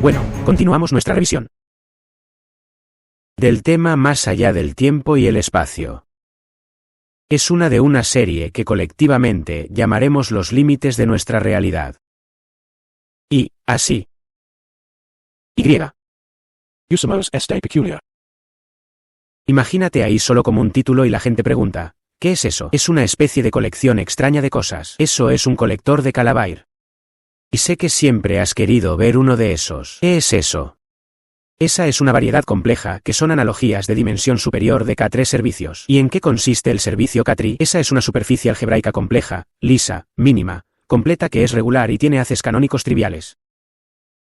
Bueno, continuamos nuestra revisión del tema más allá del tiempo y el espacio. Es una serie que colectivamente llamaremos los límites de nuestra realidad. Y, así. Y. Usamos este peculiar. Imagínate ahí solo como un título y la gente pregunta, ¿qué es eso? Es una especie de colección extraña de cosas. Eso es un colector de Calabair. Y sé que siempre has querido ver uno de esos. ¿Qué es eso? Esa es una variedad compleja, que son analogías de dimensión superior de K3 servicios. ¿Y en qué consiste el servicio K3? Esa es una superficie algebraica compleja, lisa, mínima, completa que es regular y tiene haces canónicos triviales.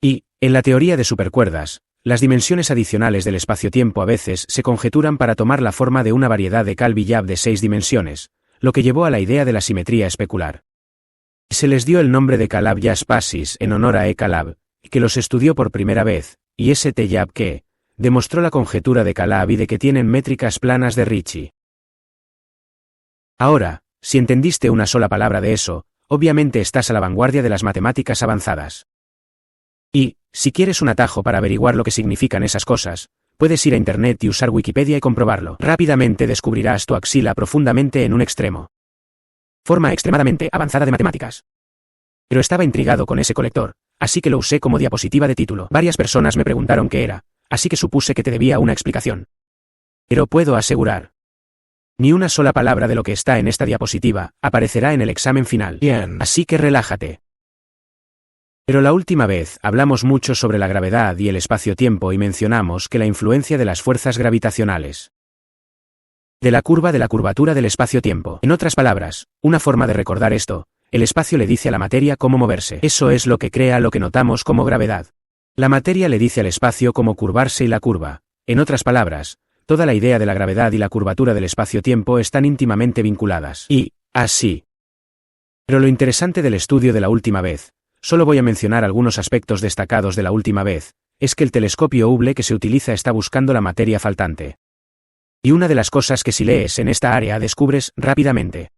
Y, en la teoría de supercuerdas, las dimensiones adicionales del espacio-tiempo a veces se conjeturan para tomar la forma de una variedad de Calvi-Yab de 6 dimensiones, lo que llevó a la idea de la simetría especular. Se les dio el nombre de Calabi-Yab spaces en honor a E. Calab, que los estudió por primera vez, y St. Yab que demostró la conjetura de Calabi de que tienen métricas planas de Ricci. Ahora, si entendiste una sola palabra de eso, obviamente estás a la vanguardia de las matemáticas avanzadas. Y, si quieres un atajo para averiguar lo que significan esas cosas, puedes ir a Internet y usar Wikipedia y comprobarlo. Rápidamente descubrirás tu axila profundamente en un extremo. Forma extremadamente avanzada de matemáticas. Pero estaba intrigado con ese colector, así que lo usé como diapositiva de título. Varias personas me preguntaron qué era, así que supuse que te debía una explicación. Pero puedo asegurar. Ni una sola palabra de lo que está en esta diapositiva aparecerá en el examen final. Bien. Así que relájate. Pero la última vez hablamos mucho sobre la gravedad y el espacio-tiempo y mencionamos que la influencia de las fuerzas gravitacionales. De la curvatura del espacio-tiempo. En otras palabras, una forma de recordar esto, el espacio le dice a la materia cómo moverse. Eso es lo que crea lo que notamos como gravedad. La materia le dice al espacio cómo curvarse y la curva. En otras palabras, toda la idea de la gravedad y la curvatura del espacio-tiempo están íntimamente vinculadas. Y, así. Pero lo interesante del estudio de la última vez, solo voy a mencionar algunos aspectos destacados de la última vez, es que el telescopio Hubble que se utiliza está buscando la materia faltante. Y una de las cosas que si lees en esta área descubres rápidamente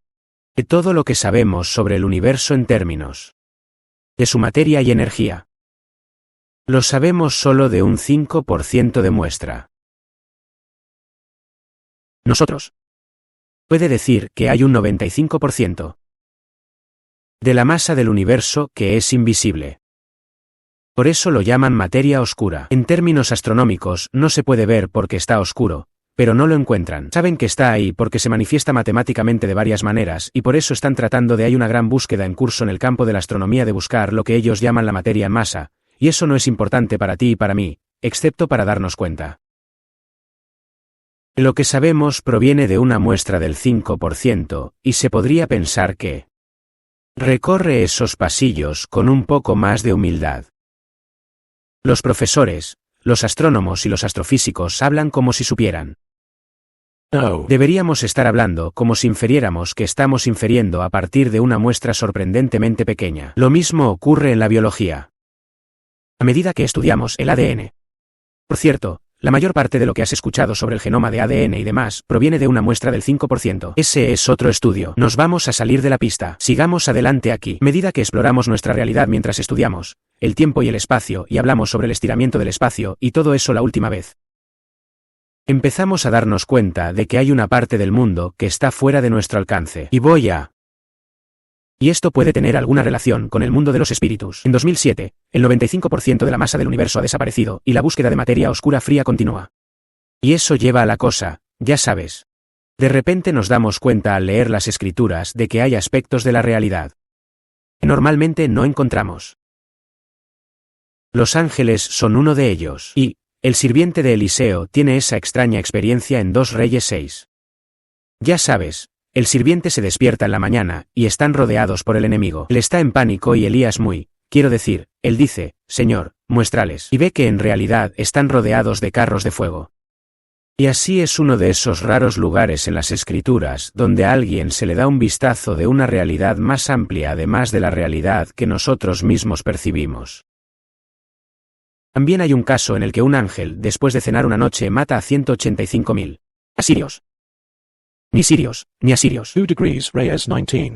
que todo lo que sabemos sobre el universo en términos de su materia y energía, lo sabemos solo de un 5% de muestra. Nosotros. Puede decir que hay un 95% de la masa del universo que es invisible. Por eso lo llaman materia oscura. En términos astronómicos no se puede ver porque está oscuro, pero no lo encuentran. Saben que está ahí porque se manifiesta matemáticamente de varias maneras y por eso están tratando de hay una gran búsqueda en curso en el campo de la astronomía de buscar lo que ellos llaman la materia en masa, y eso no es importante para ti y para mí, excepto para darnos cuenta. Lo que sabemos proviene de una muestra del 5%, y se podría pensar que recorre esos pasillos con un poco más de humildad. Los profesores, los astrónomos y los astrofísicos hablan como si supieran. No. Deberíamos estar hablando como si infiriéramos que estamos infiriendo a partir de una muestra sorprendentemente pequeña. Lo mismo ocurre en la biología. A medida que estudiamos el ADN. Por cierto, la mayor parte de lo que has escuchado sobre el genoma de ADN y demás proviene de una muestra del 5%. Ese es otro estudio. Nos vamos a salir de la pista. Sigamos adelante aquí. A medida que exploramos nuestra realidad mientras estudiamos el tiempo y el espacio y hablamos sobre el estiramiento del espacio y todo eso la última vez, empezamos a darnos cuenta de que hay una parte del mundo que está fuera de nuestro alcance. Y esto puede tener alguna relación con el mundo de los espíritus. En 2007, el 95% de la masa del universo ha desaparecido y la búsqueda de materia oscura fría continúa. Y eso lleva a la cosa, ya sabes. De repente nos damos cuenta al leer las escrituras de que hay aspectos de la realidad que normalmente no encontramos. Los ángeles son uno de ellos. Y el sirviente de Eliseo tiene esa extraña experiencia en 2 Reyes 6. Ya sabes. El sirviente se despierta en la mañana, y están rodeados por el enemigo. Él está en pánico y Elías quiero decir, él dice, Señor, muéstrales. Y ve que en realidad están rodeados de carros de fuego. Y así es uno de esos raros lugares en las escrituras donde a alguien se le da un vistazo de una realidad más amplia además de la realidad que nosotros mismos percibimos. También hay un caso en el que un ángel, después de cenar una noche, mata a 185.000 asirios. Ni sirios, ni asirios. 2 degrees Reyes 19.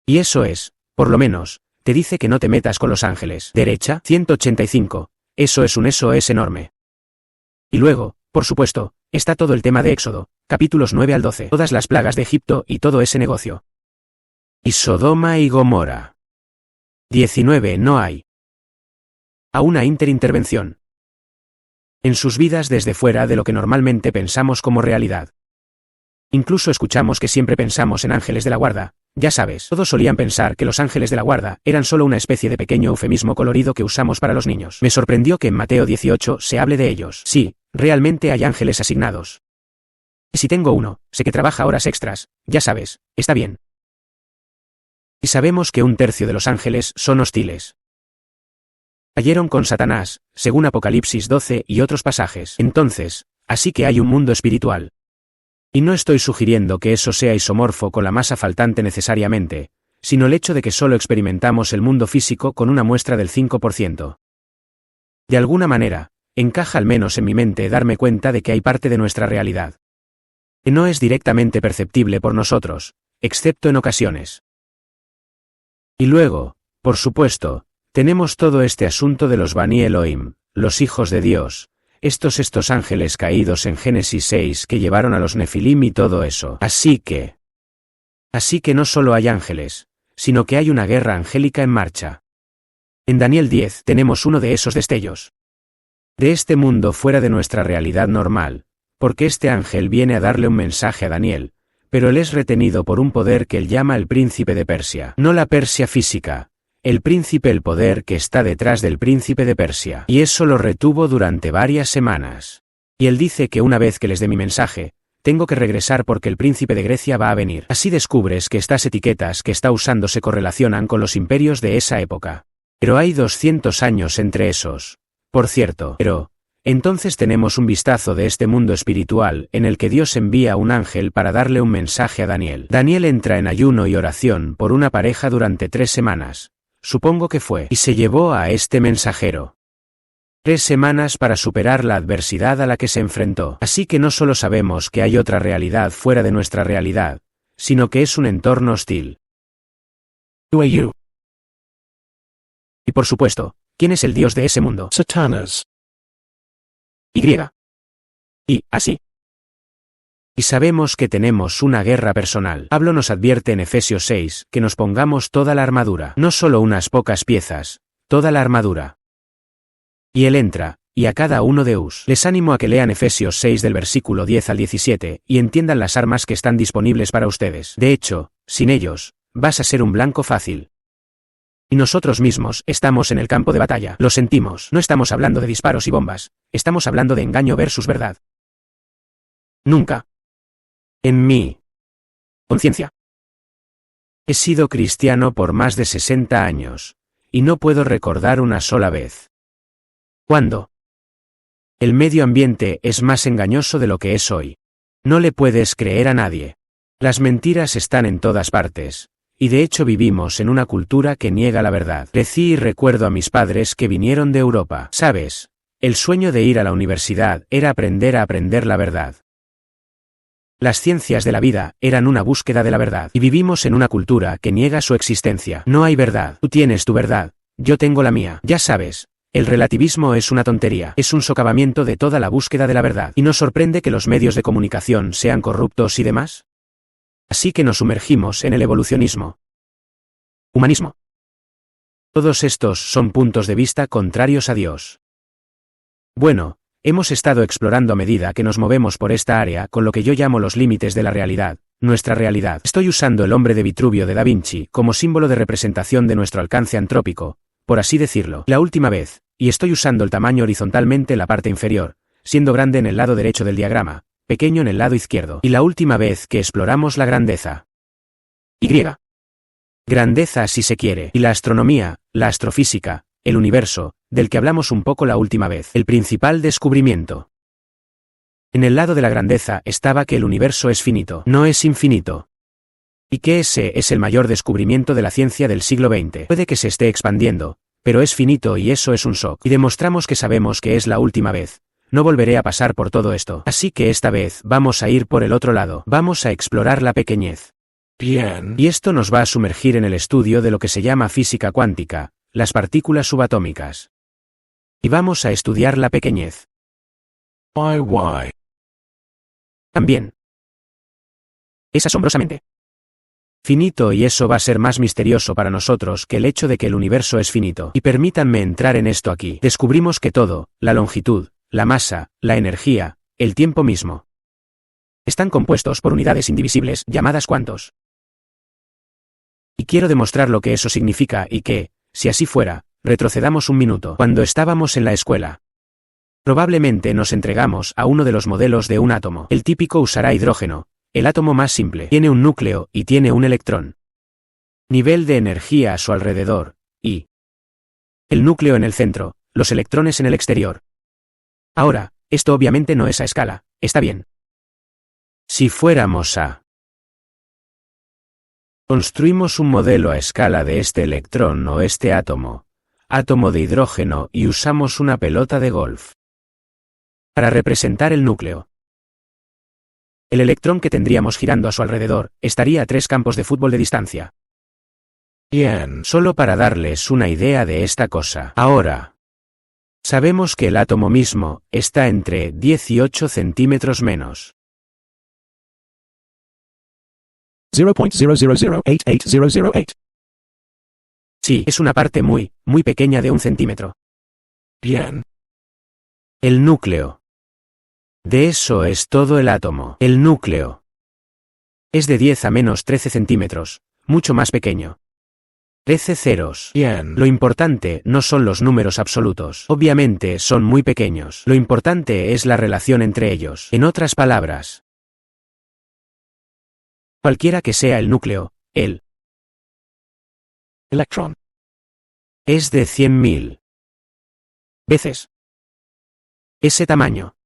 Y eso es, por lo menos, Te dice que no te metas con los ángeles. Derecha, 185. Eso es enorme. Y luego, por supuesto, está todo el tema de Éxodo, capítulos 9 al 12. Todas las plagas de Egipto y todo ese negocio. Y Sodoma y Gomorra. 19. No hay a una interintervención en sus vidas desde fuera de lo que normalmente pensamos como realidad. Incluso escuchamos que siempre pensamos en ángeles de la guarda. Ya sabes, todos solían pensar que los ángeles de la guarda eran solo una especie de pequeño eufemismo colorido que usamos para los niños. Me sorprendió que en Mateo 18 se hable de ellos. Sí, realmente hay ángeles asignados. Y si tengo uno, sé que trabaja horas extras, ya sabes, está bien. Y sabemos que 1/3 de los ángeles son hostiles. Cayeron con Satanás, según Apocalipsis 12 y otros pasajes. Entonces, así que hay un mundo espiritual. Y no estoy sugiriendo que eso sea isomorfo con la masa faltante necesariamente, sino el hecho de que solo experimentamos el mundo físico con una muestra del 5%. De alguna manera, encaja al menos en mi mente darme cuenta de que hay parte de nuestra realidad que no es directamente perceptible por nosotros, excepto en ocasiones. Y luego, por supuesto, tenemos todo este asunto de los Bani Elohim, los hijos de Dios, estos ángeles caídos en Génesis 6 que llevaron a los Nefilim y todo eso. Así que no solo hay ángeles, sino que hay una guerra angélica en marcha. En Daniel 10 tenemos uno de esos destellos de este mundo fuera de nuestra realidad normal, porque este ángel viene a darle un mensaje a Daniel, pero él es retenido por un poder que él llama el príncipe de Persia. No la Persia física, el poder que está detrás del príncipe de Persia. Y eso lo retuvo durante varias semanas. Y él dice que una vez que les dé mi mensaje, tengo que regresar porque el príncipe de Grecia va a venir. Así descubres que estas etiquetas que está usando se correlacionan con los imperios de esa época. Pero hay 200 años entre esos. Por cierto, entonces tenemos un vistazo de este mundo espiritual en el que Dios envía un ángel para darle un mensaje a Daniel. Daniel entra en ayuno y oración por una pareja durante 3 semanas. Supongo que fue. Y se llevó a este mensajero 3 semanas para superar la adversidad a la que se enfrentó. Así que no solo sabemos que hay otra realidad fuera de nuestra realidad, sino que es un entorno hostil. UAU. Y por supuesto, ¿quién es el dios de ese mundo? Satanas. Y así. Y sabemos que tenemos una guerra personal. Pablo nos advierte en Efesios 6 que nos pongamos toda la armadura, no solo unas pocas piezas, toda la armadura. Y él entra, y a cada uno de us. Les animo a que lean Efesios 6 del versículo 10 al 17 y entiendan las armas que están disponibles para ustedes. De hecho, sin ellos, vas a ser un blanco fácil. Y nosotros mismos estamos en el campo de batalla. Lo sentimos. No estamos hablando de disparos y bombas. Estamos hablando de engaño versus verdad. Nunca. En mi conciencia. He sido cristiano por más de 60 años, y no puedo recordar una sola vez cuando el medio ambiente es más engañoso de lo que es hoy. No le puedes creer a nadie. Las mentiras están en todas partes. Y de hecho vivimos en una cultura que niega la verdad. Crecí y recuerdo a mis padres que vinieron de Europa. ¿Sabes? El sueño de ir a la universidad era aprender a aprender la verdad. Las ciencias de la vida eran una búsqueda de la verdad. Y vivimos en una cultura que niega su existencia. No hay verdad. Tú tienes tu verdad. Yo tengo la mía. Ya sabes, el relativismo es una tontería. Es un socavamiento de toda la búsqueda de la verdad. ¿Y nos sorprende que los medios de comunicación sean corruptos y demás? Así que nos sumergimos en el evolucionismo. Humanismo. Todos estos son puntos de vista contrarios a Dios. Bueno, hemos estado explorando a medida que nos movemos por esta área con lo que yo llamo los límites de la realidad, nuestra realidad. Estoy usando el hombre de Vitruvio de Da Vinci como símbolo de representación de nuestro alcance antrópico, por así decirlo, la última vez, y estoy usando el tamaño horizontalmente en la parte inferior, siendo grande en el lado derecho del diagrama, pequeño en el lado izquierdo. Y la última vez que exploramos la grandeza. Y. Grandeza si se quiere. Y la astronomía, la astrofísica, el universo, del que hablamos un poco la última vez. El principal descubrimiento. En el lado de la grandeza estaba que el universo es finito. No es infinito. Y que ese es el mayor descubrimiento de la ciencia del siglo XX. Puede que se esté expandiendo, pero es finito y eso es un shock. Y demostramos que sabemos que es la última vez. No volveré a pasar por todo esto. Así que esta vez vamos a ir por el otro lado. Vamos a explorar la pequeñez. Bien. Y esto nos va a sumergir en el estudio de lo que se llama física cuántica, las partículas subatómicas. Y vamos a estudiar la pequeñez. Why? También. Es asombrosamente finito, y eso va a ser más misterioso para nosotros que el hecho de que el universo es finito. Y permítanme entrar en esto aquí. Descubrimos que todo, la longitud, la masa, la energía, el tiempo mismo, están compuestos por unidades indivisibles llamadas cuantos. Y quiero demostrar lo que eso significa y que, si así fuera, retrocedamos un minuto. Cuando estábamos en la escuela, probablemente nos entregamos a uno de los modelos de un átomo. El típico usará hidrógeno. El átomo más simple tiene un núcleo y tiene un electrón. Nivel de energía a su alrededor, y el núcleo en el centro, los electrones en el exterior. Ahora, esto obviamente no es a escala, está bien. Si fuéramos a construimos un modelo a escala de este electrón o este átomo de hidrógeno, y usamos una pelota de golf para representar el núcleo. El electrón que tendríamos girando a su alrededor estaría a 3 campos de fútbol de distancia. Bien. Solo para darles una idea de esta cosa. Ahora, sabemos que el átomo mismo está entre 18 centímetros menos. 0.00088008. Sí, es una parte muy, muy pequeña de 1 centímetro. Bien. El núcleo. De eso es todo el átomo. El núcleo es de 10 a menos 13 centímetros, mucho más pequeño. 13 ceros. Bien. Lo importante no son los números absolutos. Obviamente son muy pequeños. Lo importante es la relación entre ellos. En otras palabras, cualquiera que sea el núcleo, el Electron. es de 100.000 veces ese tamaño.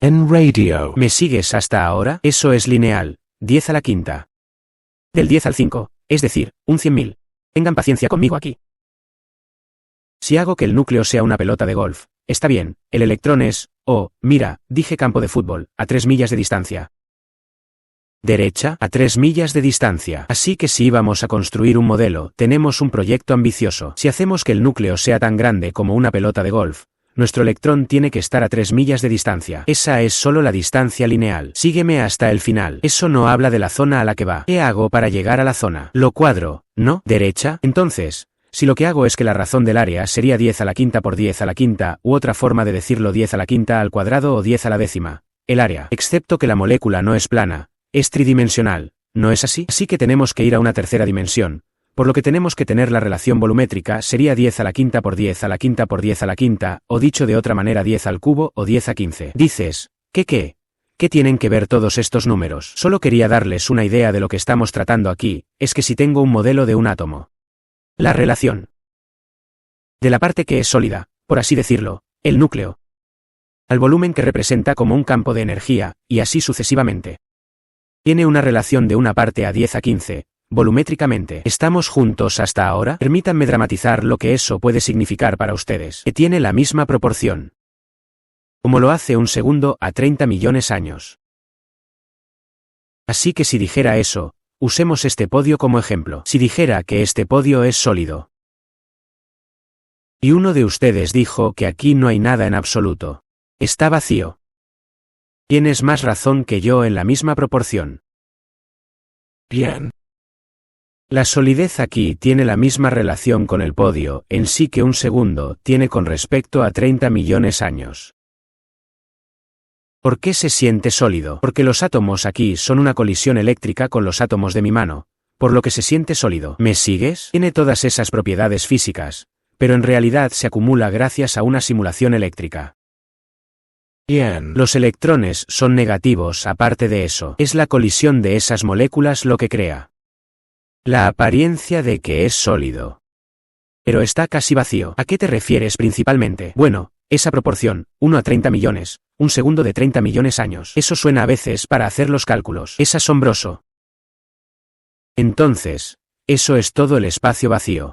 En radio. ¿Me sigues hasta ahora? Eso es lineal, 10 a la quinta. Del 10 al 5, es decir, un 100.000. Tengan paciencia conmigo aquí. Si hago que el núcleo sea una pelota de golf, está bien, el electrón es, mira, dije campo de fútbol, a 3 millas de distancia. Derecha, a 3 millas de distancia. Así que si íbamos a construir un modelo, tenemos un proyecto ambicioso. Si hacemos que el núcleo sea tan grande como una pelota de golf, nuestro electrón tiene que estar a 3 millas de distancia. Esa es solo la distancia lineal. Sígueme hasta el final. Eso no habla de la zona a la que va. ¿Qué hago para llegar a la zona? Lo cuadro, ¿no? ¿Derecha? Entonces, si lo que hago es que la razón del área sería 10 a la quinta por 10 a la quinta, u otra forma de decirlo 10 a la quinta al cuadrado o 10 a la décima, el área, excepto que la molécula no es plana, es tridimensional, ¿no es así? Así que tenemos que ir a una tercera dimensión. Por lo que tenemos que tener la relación volumétrica sería 10 a la quinta por 10 a la quinta por 10 a la quinta, o dicho de otra manera 10 al cubo o 10 a 15. Dices, ¿qué tienen que ver todos estos números? Solo quería darles una idea de lo que estamos tratando aquí, es que si tengo un modelo de un átomo, la relación de la parte que es sólida, por así decirlo, el núcleo, al volumen que representa como un campo de energía, y así sucesivamente, tiene una relación de una parte a 10 a 15, volumétricamente. ¿Estamos juntos hasta ahora? Permítanme dramatizar lo que eso puede significar para ustedes. Que tiene la misma proporción como lo hace un segundo a 30 millones años. Así que si dijera eso, usemos este podio como ejemplo. Si dijera que este podio es sólido, y uno de ustedes dijo que aquí no hay nada en absoluto, está vacío. Tienes más razón que yo en la misma proporción. Bien. La solidez aquí tiene la misma relación con el podio en sí que un segundo tiene con respecto a 30 millones años. ¿Por qué se siente sólido? Porque los átomos aquí son una colisión eléctrica con los átomos de mi mano, por lo que se siente sólido. ¿Me sigues? Tiene todas esas propiedades físicas, pero en realidad se acumula gracias a una simulación eléctrica. Bien. Los electrones son negativos. Aparte de eso, es la colisión de esas moléculas lo que crea la apariencia de que es sólido. Pero está casi vacío. ¿A qué te refieres principalmente? Bueno, esa proporción, 1 a 30 millones, un segundo de 30 millones años. Eso suena a veces para hacer los cálculos. Es asombroso. Entonces, eso es todo el espacio vacío.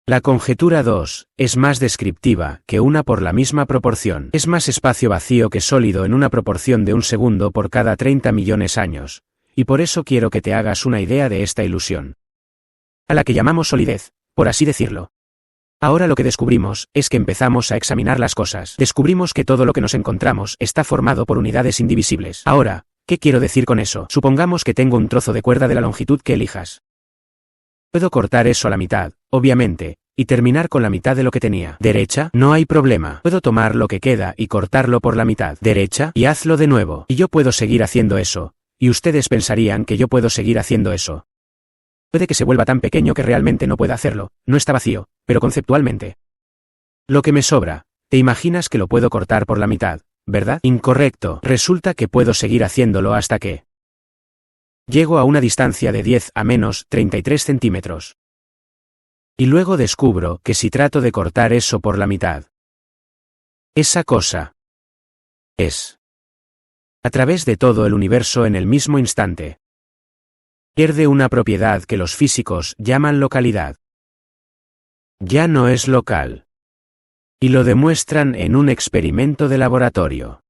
La conjetura 2 es más descriptiva que una por la misma proporción. Es más espacio vacío que sólido en una proporción de un segundo por cada 30 millones años. Y por eso quiero que te hagas una idea de esta ilusión, a la que llamamos solidez, por así decirlo. Ahora lo que descubrimos es que empezamos a examinar las cosas. Descubrimos que todo lo que nos encontramos está formado por unidades indivisibles. Ahora, ¿qué quiero decir con eso? Supongamos que tengo un trozo de cuerda de la longitud que elijas. Puedo cortar eso a la mitad, obviamente, y terminar con la mitad de lo que tenía. ¿Derecha? No hay problema. Puedo tomar lo que queda y cortarlo por la mitad. ¿Derecha? Y hazlo de nuevo. Y yo puedo seguir haciendo eso. Y ustedes pensarían que yo puedo seguir haciendo eso. Puede que se vuelva tan pequeño que realmente no pueda hacerlo, no está vacío, pero conceptualmente. Lo que me sobra, ¿te imaginas que lo puedo cortar por la mitad, verdad? Incorrecto. Resulta que puedo seguir haciéndolo hasta que llego a una distancia de 10 a menos 33 centímetros. Y luego descubro que si trato de cortar eso por la mitad, esa cosa es a través de todo el universo en el mismo instante. Pierde una propiedad que los físicos llaman localidad. Ya no es local. Y lo demuestran en un experimento de laboratorio.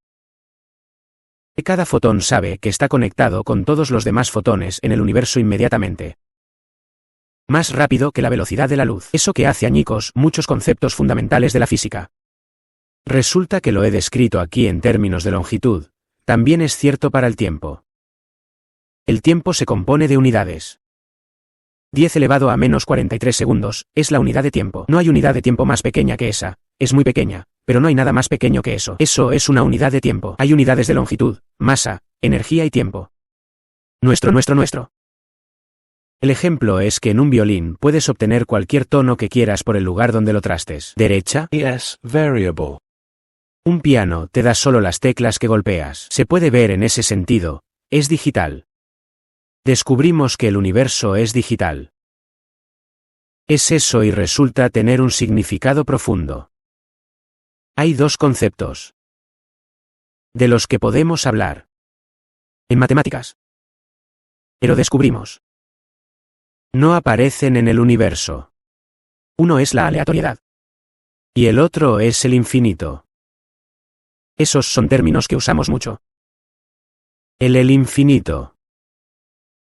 Cada fotón sabe que está conectado con todos los demás fotones en el universo inmediatamente. Más rápido que la velocidad de la luz. Eso que hace añicos muchos conceptos fundamentales de la física. Resulta que lo he descrito aquí en términos de longitud. También es cierto para el tiempo. El tiempo se compone de unidades. 10 elevado a menos 43 segundos es la unidad de tiempo. No hay unidad de tiempo más pequeña que esa. Es muy pequeña, pero no hay nada más pequeño que eso. Eso es una unidad de tiempo. Hay unidades de longitud, masa, energía y tiempo. Nuestro. El ejemplo es que en un violín puedes obtener cualquier tono que quieras por el lugar donde lo trastes. ¿Derecha? Yes, variable. Un piano te da solo las teclas que golpeas. Se puede ver en ese sentido, es digital. Descubrimos que el universo es digital. Es eso y resulta tener un significado profundo. Hay dos conceptos de los que podemos hablar en matemáticas. Pero descubrimos. No aparecen en el universo. Uno es la aleatoriedad. Y el otro es el infinito. Esos son términos que usamos mucho. El infinito.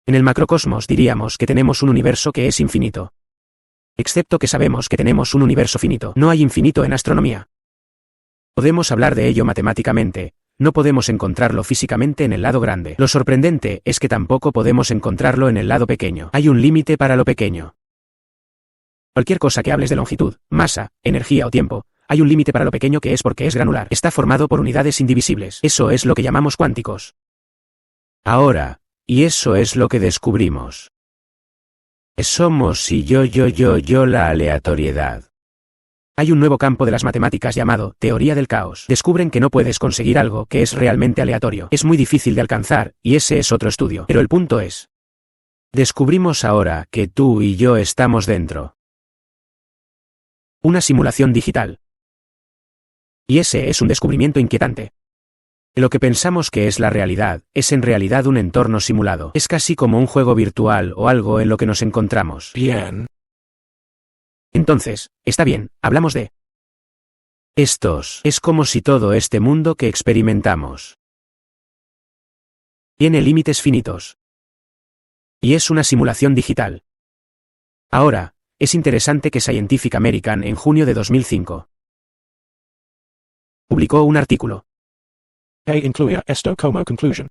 En el macrocosmos diríamos que tenemos un universo que es infinito. Excepto que sabemos que tenemos un universo finito. No hay infinito en astronomía. Podemos hablar de ello matemáticamente, no podemos encontrarlo físicamente en el lado grande. Lo sorprendente es que tampoco podemos encontrarlo en el lado pequeño. Hay un límite para lo pequeño. Cualquier cosa que hables de longitud, masa, energía o tiempo, hay un límite para lo pequeño que es porque es granular. Está formado por unidades indivisibles. Eso es lo que llamamos cuánticos. Ahora, y eso es lo que descubrimos. Somos y yo la aleatoriedad. Hay un nuevo campo de las matemáticas llamado teoría del caos. Descubren que no puedes conseguir algo que es realmente aleatorio. Es muy difícil de alcanzar, y ese es otro estudio. Pero el punto es, descubrimos ahora que tú y yo estamos dentro. Una simulación digital. Y ese es un descubrimiento inquietante. Lo que pensamos que es la realidad, es en realidad un entorno simulado. Es casi como un juego virtual o algo en lo que nos encontramos. Bien. Entonces, está bien, hablamos de estos. Es como si todo este mundo que experimentamos tiene límites finitos. Y es una simulación digital. Ahora, es interesante que Scientific American en junio de 2005 publicó un artículo. Incluía esto como conclusión.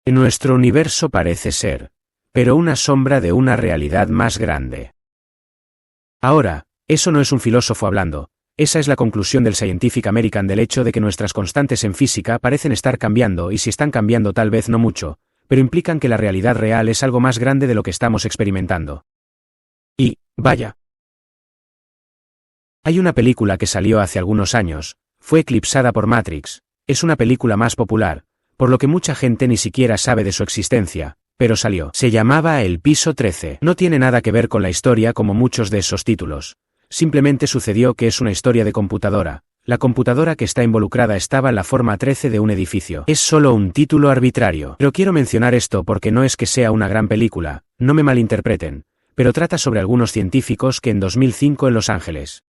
Nuestro universo parece ser, pero una sombra de una realidad más grande. Ahora, eso no es un filósofo hablando, esa es la conclusión del Scientific American del hecho de que nuestras constantes en física parecen estar cambiando y si están cambiando tal vez no mucho, pero implican que la realidad real es algo más grande de lo que estamos experimentando. Y, vaya. Hay una película que salió hace algunos años, fue eclipsada por Matrix, es una película más popular, por lo que mucha gente ni siquiera sabe de su existencia, pero salió. Se llamaba El Piso 13. No tiene nada que ver con la historia como muchos de esos títulos. Simplemente sucedió que es una historia de computadora. La computadora que está involucrada estaba en la forma 13 de un edificio. Es solo un título arbitrario. Pero quiero mencionar esto porque no es que sea una gran película, no me malinterpreten, pero trata sobre algunos científicos que en 2005 en Los Ángeles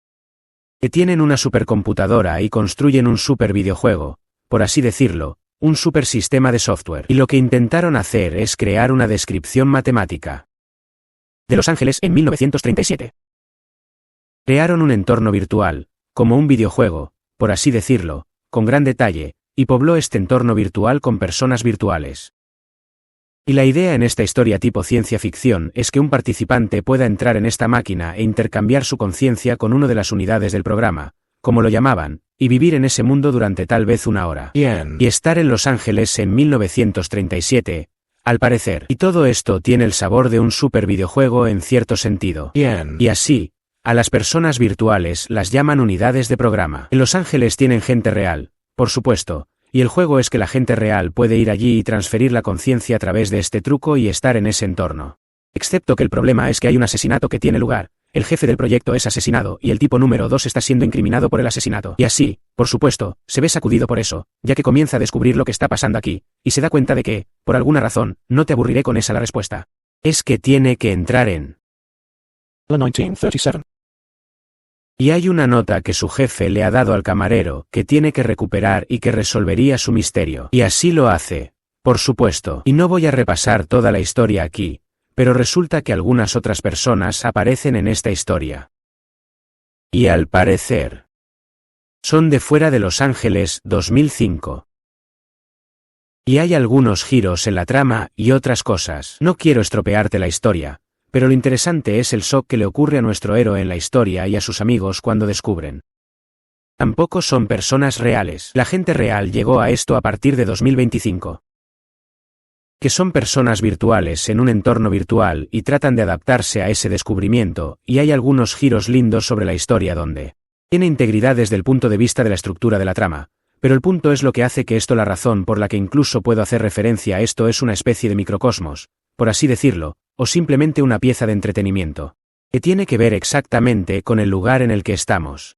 que tienen una supercomputadora y construyen un super videojuego, por así decirlo, un supersistema de software. Y lo que intentaron hacer es crear una descripción matemática de Los Ángeles en 1937. Crearon un entorno virtual, como un videojuego, por así decirlo, con gran detalle, y pobló este entorno virtual con personas virtuales. Y la idea en esta historia tipo ciencia ficción es que un participante pueda entrar en esta máquina e intercambiar su conciencia con una de las unidades del programa, como lo llamaban, y vivir en ese mundo durante tal vez una hora. Y estar en Los Ángeles en 1937, al parecer. Y todo esto tiene el sabor de un super videojuego en cierto sentido. Y así, a las personas virtuales las llaman unidades de programa. En Los Ángeles tienen gente real, por supuesto, y el juego es que la gente real puede ir allí y transferir la conciencia a través de este truco y estar en ese entorno. Excepto que el problema es que hay un asesinato que tiene lugar, el jefe del proyecto es asesinado y el tipo número 2 está siendo incriminado por el asesinato. Y así, por supuesto, se ve sacudido por eso, ya que comienza a descubrir lo que está pasando aquí, y se da cuenta de que, por alguna razón, no te aburriré con esa la respuesta. Es que tiene que entrar en La 1937. Y hay una nota que su jefe le ha dado al camarero, que tiene que recuperar y que resolvería su misterio. Y así lo hace, por supuesto. Y no voy a repasar toda la historia aquí, pero resulta que algunas otras personas aparecen en esta historia. Y al parecer, son de fuera de Los Ángeles 2005. Y hay algunos giros en la trama y otras cosas. No quiero estropearte la historia, pero lo interesante es el shock que le ocurre a nuestro héroe en la historia y a sus amigos cuando descubren. Tampoco son personas reales. La gente real llegó a esto a partir de 2025. Que son personas virtuales en un entorno virtual y tratan de adaptarse a ese descubrimiento, y hay algunos giros lindos sobre la historia donde tiene integridad desde el punto de vista de la estructura de la trama, pero el punto es lo que hace que esto la razón por la que incluso puedo hacer referencia a esto es una especie de microcosmos, por así decirlo, o simplemente una pieza de entretenimiento, que tiene que ver exactamente con el lugar en el que estamos.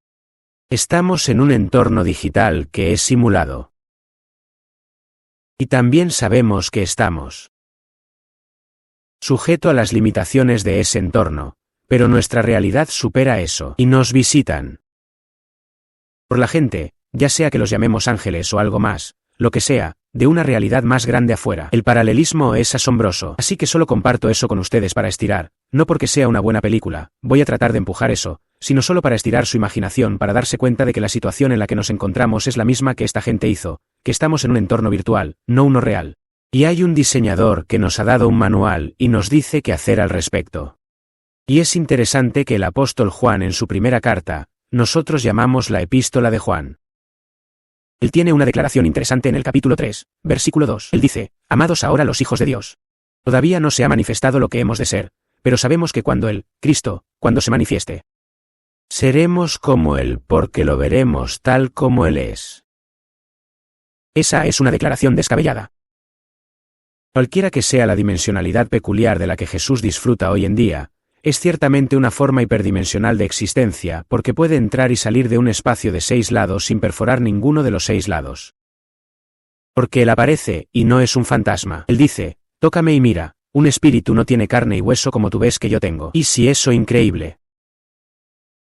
Estamos en un entorno digital que es simulado. Y también sabemos que estamos sujeto a las limitaciones de ese entorno, pero nuestra realidad supera eso, y nos visitan por la gente, ya sea que los llamemos ángeles o algo más, lo que sea, de una realidad más grande afuera. El paralelismo es asombroso, así que solo comparto eso con ustedes para estirar, no porque sea una buena película, voy a tratar de empujar eso, sino solo para estirar su imaginación para darse cuenta de que la situación en la que nos encontramos es la misma que esta gente hizo, que estamos en un entorno virtual, no uno real. Y hay un diseñador que nos ha dado un manual y nos dice qué hacer al respecto. Y es interesante que el apóstol Juan en su primera carta, nosotros llamamos la epístola de Juan. Él tiene una declaración interesante en el capítulo 3, versículo 2. Él dice, amados ahora los hijos de Dios. Todavía no se ha manifestado lo que hemos de ser, pero sabemos que cuando Él, Cristo, cuando se manifieste, seremos como Él porque lo veremos tal como Él es. Esa es una declaración descabellada. Cualquiera que sea la dimensionalidad peculiar de la que Jesús disfruta hoy en día, es ciertamente una forma hiperdimensional de existencia porque puede entrar y salir de un espacio de 6 lados sin perforar ninguno de los 6 lados. Porque Él aparece, y no es un fantasma. Él dice, tócame y mira, un espíritu no tiene carne y hueso como tú ves que yo tengo. ¿Y si eso increíble?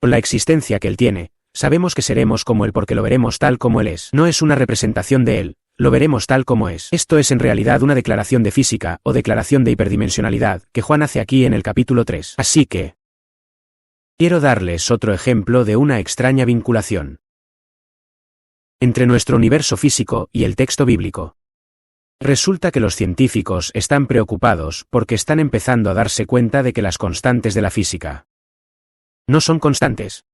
Con la existencia que Él tiene, sabemos que seremos como Él porque lo veremos tal como Él es. No es una representación de Él, lo veremos tal como es. Esto es en realidad una declaración de física o declaración de hiperdimensionalidad que Juan hace aquí en el capítulo 3. Así que quiero darles otro ejemplo de una extraña vinculación entre nuestro universo físico y el texto bíblico. Resulta que los científicos están preocupados porque están empezando a darse cuenta de que las constantes de la física no son constantes.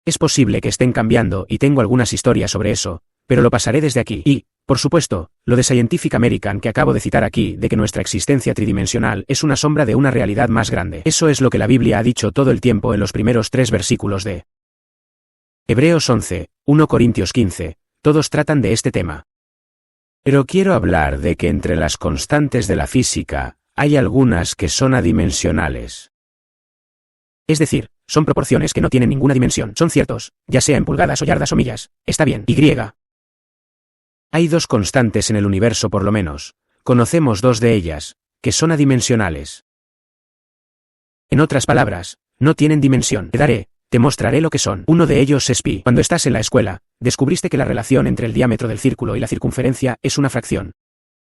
Es posible que estén cambiando y tengo algunas historias sobre eso, pero lo pasaré desde aquí. Y, por supuesto, lo de Scientific American que acabo de citar aquí de que nuestra existencia tridimensional es una sombra de una realidad más grande. Eso es lo que la Biblia ha dicho todo el tiempo en los primeros 3 versículos de Hebreos 11, 1 Corintios 15, todos tratan de este tema. Pero quiero hablar de que entre las constantes de la física, hay algunas que son adimensionales. Es decir, son proporciones que no tienen ninguna dimensión. Son ciertos, ya sea en pulgadas o yardas o millas. Está bien. Y. Hay 2 constantes en el universo por lo menos. Conocemos 2 de ellas, que son adimensionales. En otras palabras, no tienen dimensión. Te mostraré lo que son. Uno de ellos es pi. Cuando estás en la escuela, descubriste que la relación entre el diámetro del círculo y la circunferencia es una fracción.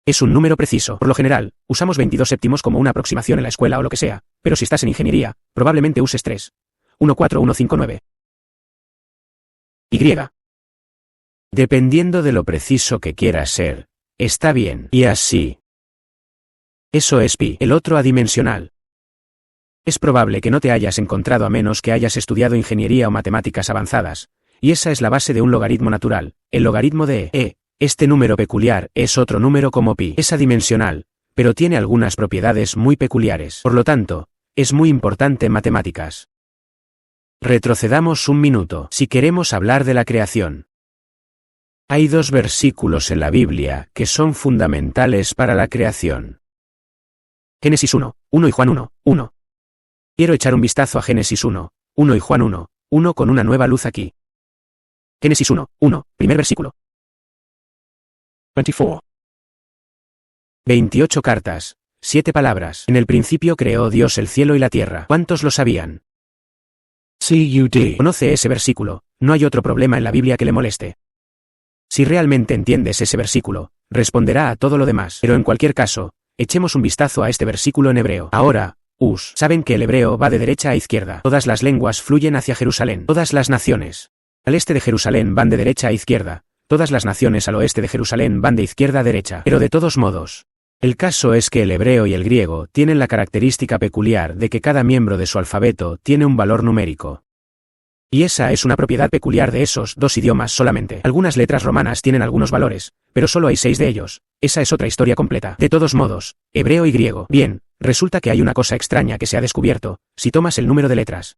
Es un número preciso. Por lo general, usamos 22 séptimos como una aproximación en la escuela o lo que sea, pero si estás en ingeniería, probablemente uses 3,14159. Y. Dependiendo de lo preciso que quieras ser, está bien. Y así. Eso es pi, el otro adimensional. Es probable que no te hayas encontrado a menos que hayas estudiado ingeniería o matemáticas avanzadas, y esa es la base de un logaritmo natural, el logaritmo de e. Este número peculiar es otro número como pi. Es adimensional, pero tiene algunas propiedades muy peculiares. Por lo tanto, es muy importante en matemáticas. Retrocedamos un minuto. Si queremos hablar de la creación. Hay dos versículos en la Biblia que son fundamentales para la creación. Génesis 1:1 y Juan 1:1. Quiero echar un vistazo a Génesis 1:1 y Juan 1:1 con una nueva luz aquí. Génesis 1:1, primer versículo. 24. 28 cartas, 7 palabras. En el principio creó Dios el cielo y la tierra. ¿Cuántos lo sabían? CUD. Conoce ese versículo, no hay otro problema en la Biblia que le moleste. Si realmente entiendes ese versículo, responderá a todo lo demás. Pero en cualquier caso, echemos un vistazo a este versículo en hebreo. Ahora, saben que el hebreo va de derecha a izquierda. Todas las lenguas fluyen hacia Jerusalén. Todas las naciones al este de Jerusalén van de derecha a izquierda. Todas las naciones al oeste de Jerusalén van de izquierda a derecha. Pero de todos modos, el caso es que el hebreo y el griego tienen la característica peculiar de que cada miembro de su alfabeto tiene un valor numérico. Y esa es una propiedad peculiar de esos dos idiomas solamente. Algunas letras romanas tienen algunos valores, pero solo hay 6 de ellos. Esa es otra historia completa. De todos modos, hebreo y griego. Bien, resulta que hay una cosa extraña que se ha descubierto, si tomas el número de letras.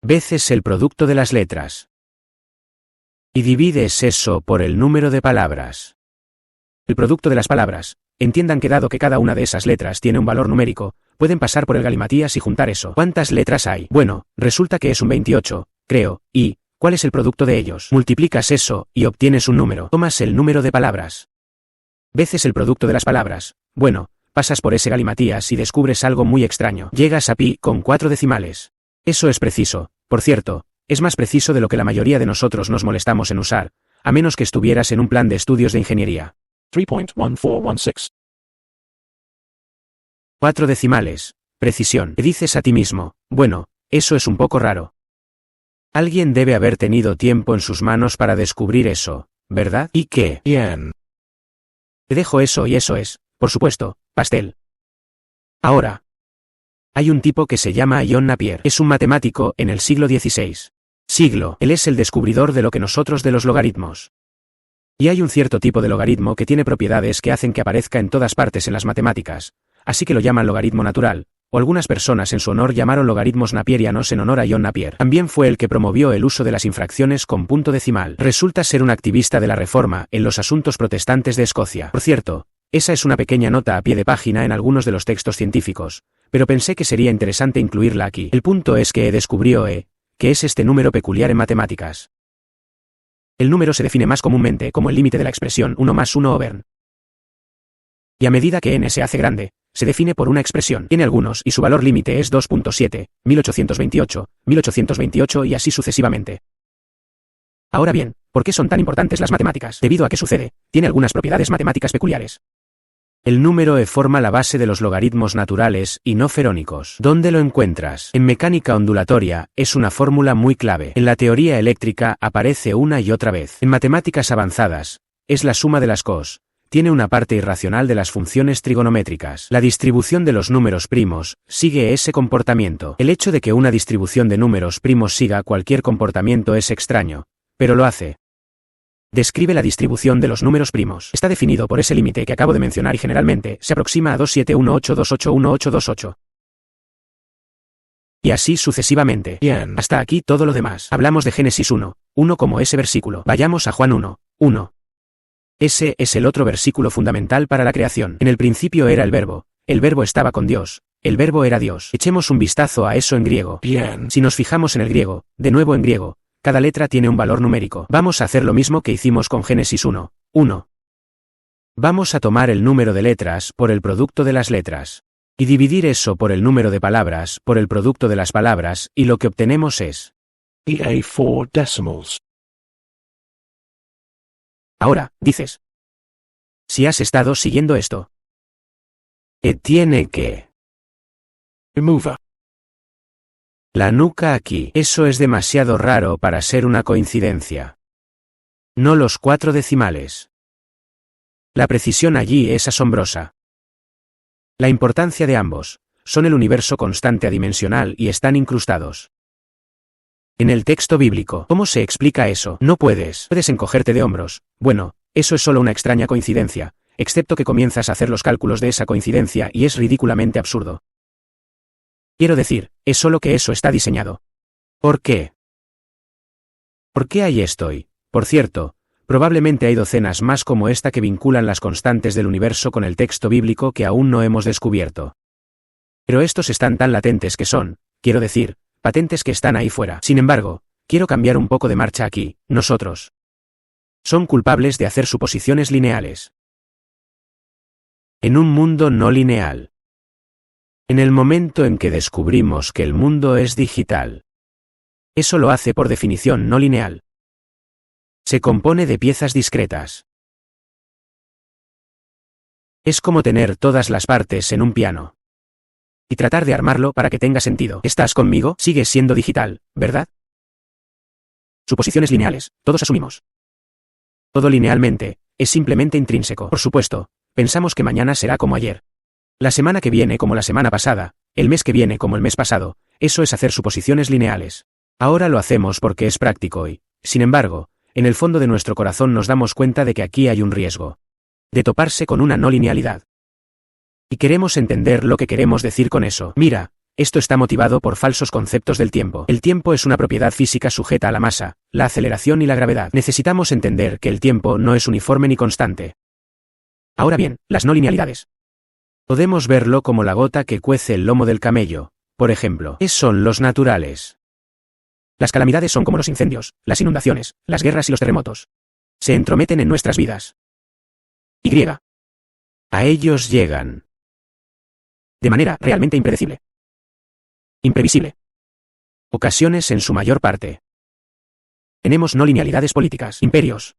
Veces el producto de las letras. Y divides eso por el número de palabras. El producto de las palabras. Entiendan que dado que cada una de esas letras tiene un valor numérico, pueden pasar por el galimatías y juntar eso. ¿Cuántas letras hay? Bueno, resulta que es un 28, creo, y ¿cuál es el producto de ellos? Multiplicas eso, y obtienes un número. Tomas el número de palabras. Veces el producto de las palabras. Bueno, pasas por ese galimatías y descubres algo muy extraño. Llegas a pi con 4 decimales. Eso es preciso, por cierto, es más preciso de lo que la mayoría de nosotros nos molestamos en usar, a menos que estuvieras en un plan de estudios de ingeniería. 3.1416. 4 decimales. Precisión. Te dices a ti mismo, bueno, eso es un poco raro. Alguien debe haber tenido tiempo en sus manos para descubrir eso, ¿verdad? ¿Y qué? Yen. Te dejo eso y eso es, por supuesto, pastel. Ahora. Hay un tipo que se llama John Napier. Es un matemático en el siglo XVI. Él es el descubridor de lo que nosotros de los logaritmos. Y hay un cierto tipo de logaritmo que tiene propiedades que hacen que aparezca en todas partes en las matemáticas, así que lo llaman logaritmo natural, o algunas personas en su honor llamaron logaritmos napierianos en honor a John Napier. También fue el que promovió el uso de las infracciones con punto decimal. Resulta ser un activista de la Reforma en los asuntos protestantes de Escocia. Por cierto, esa es una pequeña nota a pie de página en algunos de los textos científicos, pero pensé que sería interesante incluirla aquí. El punto es que descubrió que es este número peculiar en matemáticas. El número se define más comúnmente como el límite de la expresión 1 más 1 over n. Y a medida que n se hace grande, se define por una expresión. Tiene algunos y su valor límite es 2.7, 1828, 1828 y así sucesivamente. Ahora bien, ¿por qué son tan importantes las matemáticas? Debido a que sucede, tiene algunas propiedades matemáticas peculiares. El número e forma la base de los logaritmos naturales y no ferónicos. ¿Dónde lo encuentras? En mecánica ondulatoria, es una fórmula muy clave. En la teoría eléctrica aparece una y otra vez. En matemáticas avanzadas, es la suma de las cos. Tiene una parte irracional de las funciones trigonométricas. La distribución de los números primos sigue ese comportamiento. El hecho de que una distribución de números primos siga cualquier comportamiento es extraño, pero lo hace. Describe la distribución de los números primos. Está definido por ese límite que acabo de mencionar y generalmente se aproxima a 27182812828. Y así sucesivamente. Bien. Hasta aquí todo lo demás. Hablamos de Génesis 1:1 como ese versículo. Vayamos a Juan 1:1. Ese es el otro versículo fundamental para la creación. En el principio era el verbo estaba con Dios, el verbo era Dios. Echemos un vistazo a eso en griego. Bien. Si nos fijamos en el griego, de nuevo en griego, cada letra tiene un valor numérico. Vamos a hacer lo mismo que hicimos con Génesis 1:1. Vamos a tomar el número de letras por el producto de las letras. Y dividir eso por el número de palabras por el producto de las palabras, y lo que obtenemos es EA4 decimals. Ahora, dices. Si has estado siguiendo esto. Tiene que. Remover. La nuca aquí. Eso es demasiado raro para ser una coincidencia. No los 4 decimales. La precisión allí es asombrosa. La importancia de ambos. Son el universo constante adimensional y están incrustados. En el texto bíblico, ¿cómo se explica eso? No puedes encogerte de hombros. Bueno, eso es solo una extraña coincidencia, excepto que comienzas a hacer los cálculos de esa coincidencia y es ridículamente absurdo. Quiero decir, es solo que eso está diseñado. ¿Por qué? ¿Por qué ahí estoy? Por cierto, probablemente hay docenas más como esta que vinculan las constantes del universo con el texto bíblico que aún no hemos descubierto. Pero estos están tan latentes que son, quiero decir, patentes que están ahí fuera. Sin embargo, quiero cambiar un poco de marcha aquí. Nosotros. Son culpables de hacer suposiciones lineales. En un mundo no lineal. En el momento en que descubrimos que el mundo es digital. Eso lo hace por definición no lineal. Se compone de piezas discretas. Es como tener todas las partes en un piano. Y tratar de armarlo para que tenga sentido. ¿Estás conmigo? Sigue siendo digital, ¿verdad? Suposiciones lineales, todos asumimos. Todo linealmente, es simplemente intrínseco. Por supuesto, pensamos que mañana será como ayer. La semana que viene como la semana pasada, el mes que viene como el mes pasado, eso es hacer suposiciones lineales. Ahora lo hacemos porque es práctico y, sin embargo, en el fondo de nuestro corazón nos damos cuenta de que aquí hay un riesgo. De toparse con una no linealidad. Y queremos entender lo que queremos decir con eso. Mira, esto está motivado por falsos conceptos del tiempo. El tiempo es una propiedad física sujeta a la masa, la aceleración y la gravedad. Necesitamos entender que el tiempo no es uniforme ni constante. Ahora bien, las no linealidades. Podemos verlo como la gota que cuece el lomo del camello, por ejemplo. ¿Qué son los naturales? Las calamidades son como los incendios, las inundaciones, las guerras y los terremotos. Se entrometen en nuestras vidas. Y. A ellos llegan. De manera realmente impredecible. Imprevisible. Ocasiones en su mayor parte. Tenemos no linealidades políticas, imperios.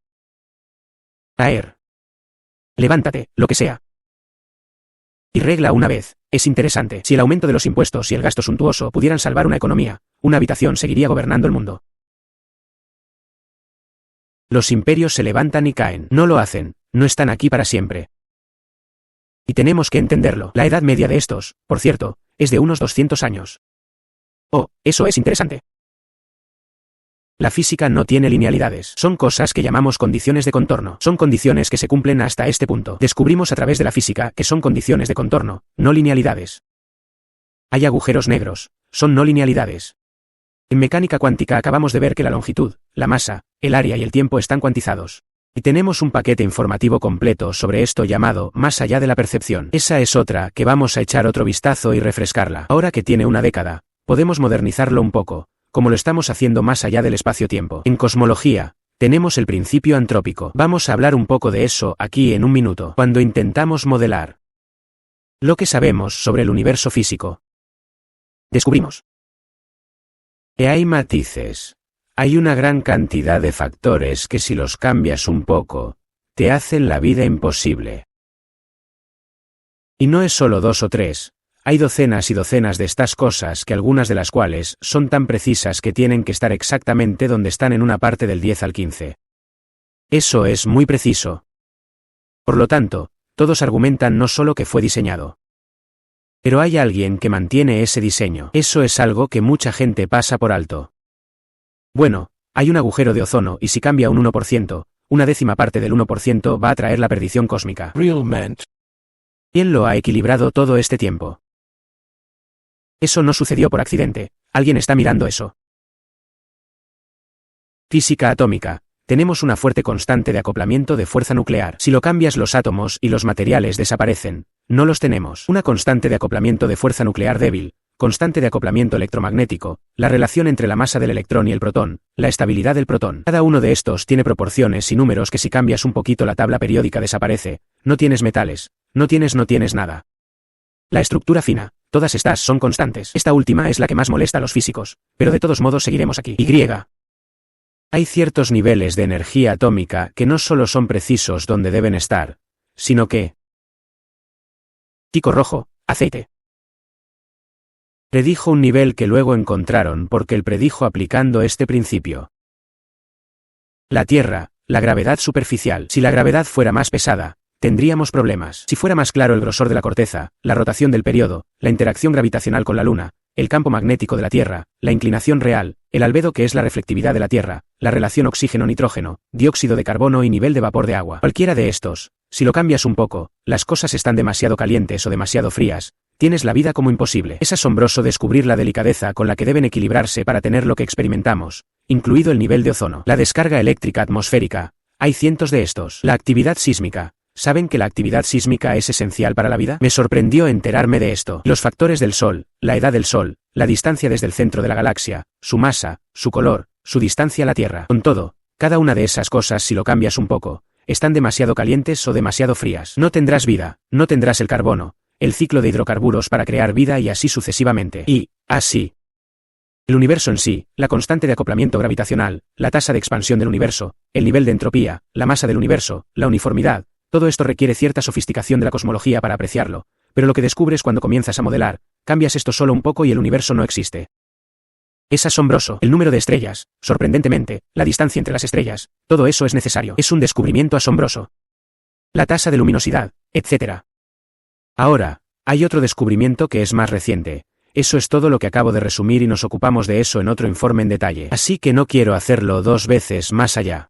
Caer. Levántate, lo que sea. Y regla una vez, es interesante, si el aumento de los impuestos y el gasto suntuoso pudieran salvar una economía, una habitación seguiría gobernando el mundo. Los imperios se levantan y caen, no lo hacen, no están aquí para siempre. Y tenemos que entenderlo. La edad media de estos, por cierto, es de unos 200 años. Oh, eso es interesante. La física no tiene linealidades. Son cosas que llamamos condiciones de contorno. Son condiciones que se cumplen hasta este punto. Descubrimos a través de la física que son condiciones de contorno, no linealidades. Hay agujeros negros. Son no linealidades. En mecánica cuántica acabamos de ver que la longitud, la masa, el área y el tiempo están cuantizados. Y tenemos un paquete informativo completo sobre esto llamado más allá de la percepción. Esa es otra que vamos a echar otro vistazo y refrescarla. Ahora que tiene una década, podemos modernizarlo un poco, como lo estamos haciendo más allá del espacio-tiempo. En cosmología, tenemos el principio antrópico. Vamos a hablar un poco de eso aquí en un minuto. Cuando intentamos modelar lo que sabemos sobre el universo físico, descubrimos que hay matices. Hay una gran cantidad de factores que si los cambias un poco, te hacen la vida imposible. Y no es solo 2 o 3, hay docenas y docenas de estas cosas que algunas de las cuales son tan precisas que tienen que estar exactamente donde están en una parte del 10 al 15. Eso es muy preciso. Por lo tanto, todos argumentan no solo que fue diseñado. Pero hay alguien que mantiene ese diseño. Eso es algo que mucha gente pasa por alto. Bueno, hay un agujero de ozono y si cambia un 1%, una décima parte del 1% va a traer la perdición cósmica. Realmente. ¿Quién lo ha equilibrado todo este tiempo? Eso no sucedió por accidente, alguien está mirando eso. Física atómica. Tenemos una fuerte constante de acoplamiento de fuerza nuclear. Si lo cambias los átomos y los materiales desaparecen, no los tenemos. Una constante de acoplamiento de fuerza nuclear débil, constante de acoplamiento electromagnético, la relación entre la masa del electrón y el protón, la estabilidad del protón. Cada uno de estos tiene proporciones y números que si cambias un poquito la tabla periódica desaparece. No tienes metales, no tienes nada. La estructura fina, todas estas son constantes. Esta última es la que más molesta a los físicos, pero de todos modos seguiremos aquí. Y. Hay ciertos niveles de energía atómica que no solo son precisos donde deben estar, sino que... Chico rojo, aceite. Predijo un nivel que luego encontraron porque él predijo aplicando este principio. La Tierra, la gravedad superficial. Si la gravedad fuera más pesada, tendríamos problemas. Si fuera más claro el grosor de la corteza, la rotación del período, la interacción gravitacional con la Luna, el campo magnético de la Tierra, la inclinación real, el albedo que es la reflectividad de la Tierra, la relación oxígeno-nitrógeno, dióxido de carbono y nivel de vapor de agua. Cualquiera de estos, si lo cambias un poco, las cosas están demasiado calientes o demasiado frías, tienes la vida como imposible. Es asombroso descubrir la delicadeza con la que deben equilibrarse para tener lo que experimentamos, incluido el nivel de ozono. La descarga eléctrica atmosférica, hay cientos de estos. La actividad sísmica. ¿Saben que la actividad sísmica es esencial para la vida? Me sorprendió enterarme de esto. Los factores del Sol, la edad del Sol, la distancia desde el centro de la galaxia, su masa, su color, su distancia a la Tierra. Con todo, cada una de esas cosas, si lo cambias un poco, están demasiado calientes o demasiado frías. No tendrás vida, no tendrás el carbono, el ciclo de hidrocarburos para crear vida y así sucesivamente. Y, así. El universo en sí, la constante de acoplamiento gravitacional, la tasa de expansión del universo, el nivel de entropía, la masa del universo, la uniformidad, todo esto requiere cierta sofisticación de la cosmología para apreciarlo, pero lo que descubres cuando comienzas a modelar, cambias esto solo un poco y el universo no existe. Es asombroso. El número de estrellas, sorprendentemente, la distancia entre las estrellas, todo eso es necesario. Es un descubrimiento asombroso. La tasa de luminosidad, etc. Ahora, hay otro descubrimiento que es más reciente. Eso es todo lo que acabo de resumir y nos ocupamos de eso en otro informe en detalle. Así que no quiero hacerlo dos veces más allá.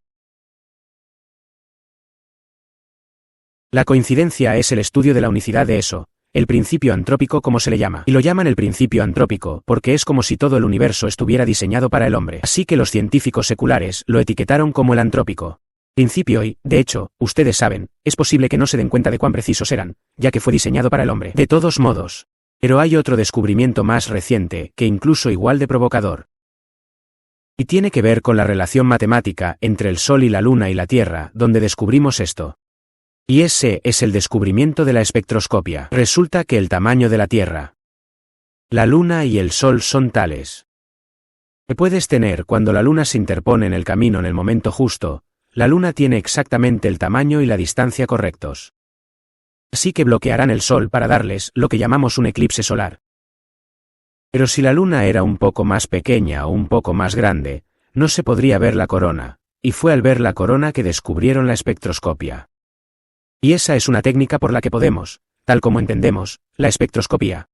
La coincidencia es el estudio de la unicidad de eso, el principio antrópico como se le llama. Y lo llaman el principio antrópico porque es como si todo el universo estuviera diseñado para el hombre. Así que los científicos seculares lo etiquetaron como el antrópico. Principio y, de hecho, ustedes saben, es posible que no se den cuenta de cuán precisos eran, ya que fue diseñado para el hombre. De todos modos. Pero hay otro descubrimiento más reciente, que incluso igual de provocador. Y tiene que ver con la relación matemática entre el Sol y la Luna y la Tierra, donde descubrimos esto. Y ese es el descubrimiento de la espectroscopia. Resulta que el tamaño de la Tierra, la Luna y el Sol son tales que puedes tener cuando la Luna se interpone en el camino en el momento justo, la Luna tiene exactamente el tamaño y la distancia correctos. Así que bloquearán el Sol para darles lo que llamamos un eclipse solar. Pero si la Luna era un poco más pequeña o un poco más grande, no se podría ver la corona, y fue al ver la corona que descubrieron la espectroscopia. Y esa es una técnica por la que podemos, tal como entendemos, la espectroscopía.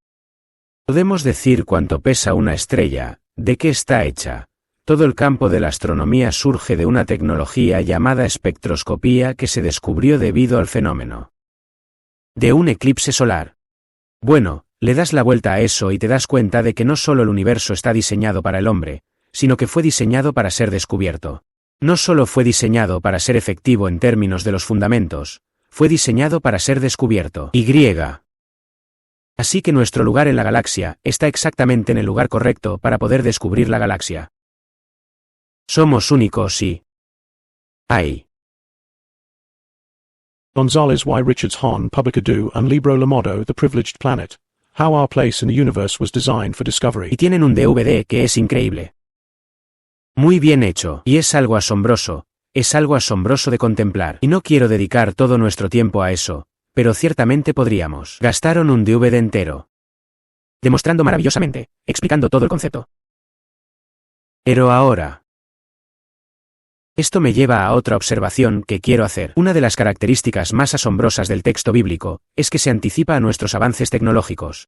Podemos decir cuánto pesa una estrella, de qué está hecha. Todo el campo de la astronomía surge de una tecnología llamada espectroscopía que se descubrió debido al fenómeno de un eclipse solar. Bueno, le das la vuelta a eso y te das cuenta de que no solo el universo está diseñado para el hombre, sino que fue diseñado para ser descubierto. No solo fue diseñado para ser efectivo en términos de los fundamentos, fue diseñado para ser descubierto. Así que nuestro lugar en la galaxia está exactamente en el lugar correcto para poder descubrir la galaxia. Somos únicos y... González Y. Richards Hahn Publicado and Libro Lamodo The Privileged Planet. How Our Place in the Universe Was Designed for Discovery. Y tienen un DVD que es increíble. Muy bien hecho. Y es algo asombroso de contemplar. Y no quiero dedicar todo nuestro tiempo a eso, pero ciertamente podríamos. Gastaron un DVD entero demostrando maravillosamente, explicando todo el concepto. Pero ahora... Esto me lleva a otra observación que quiero hacer. Una de las características más asombrosas del texto bíblico es que se anticipa a nuestros avances tecnológicos.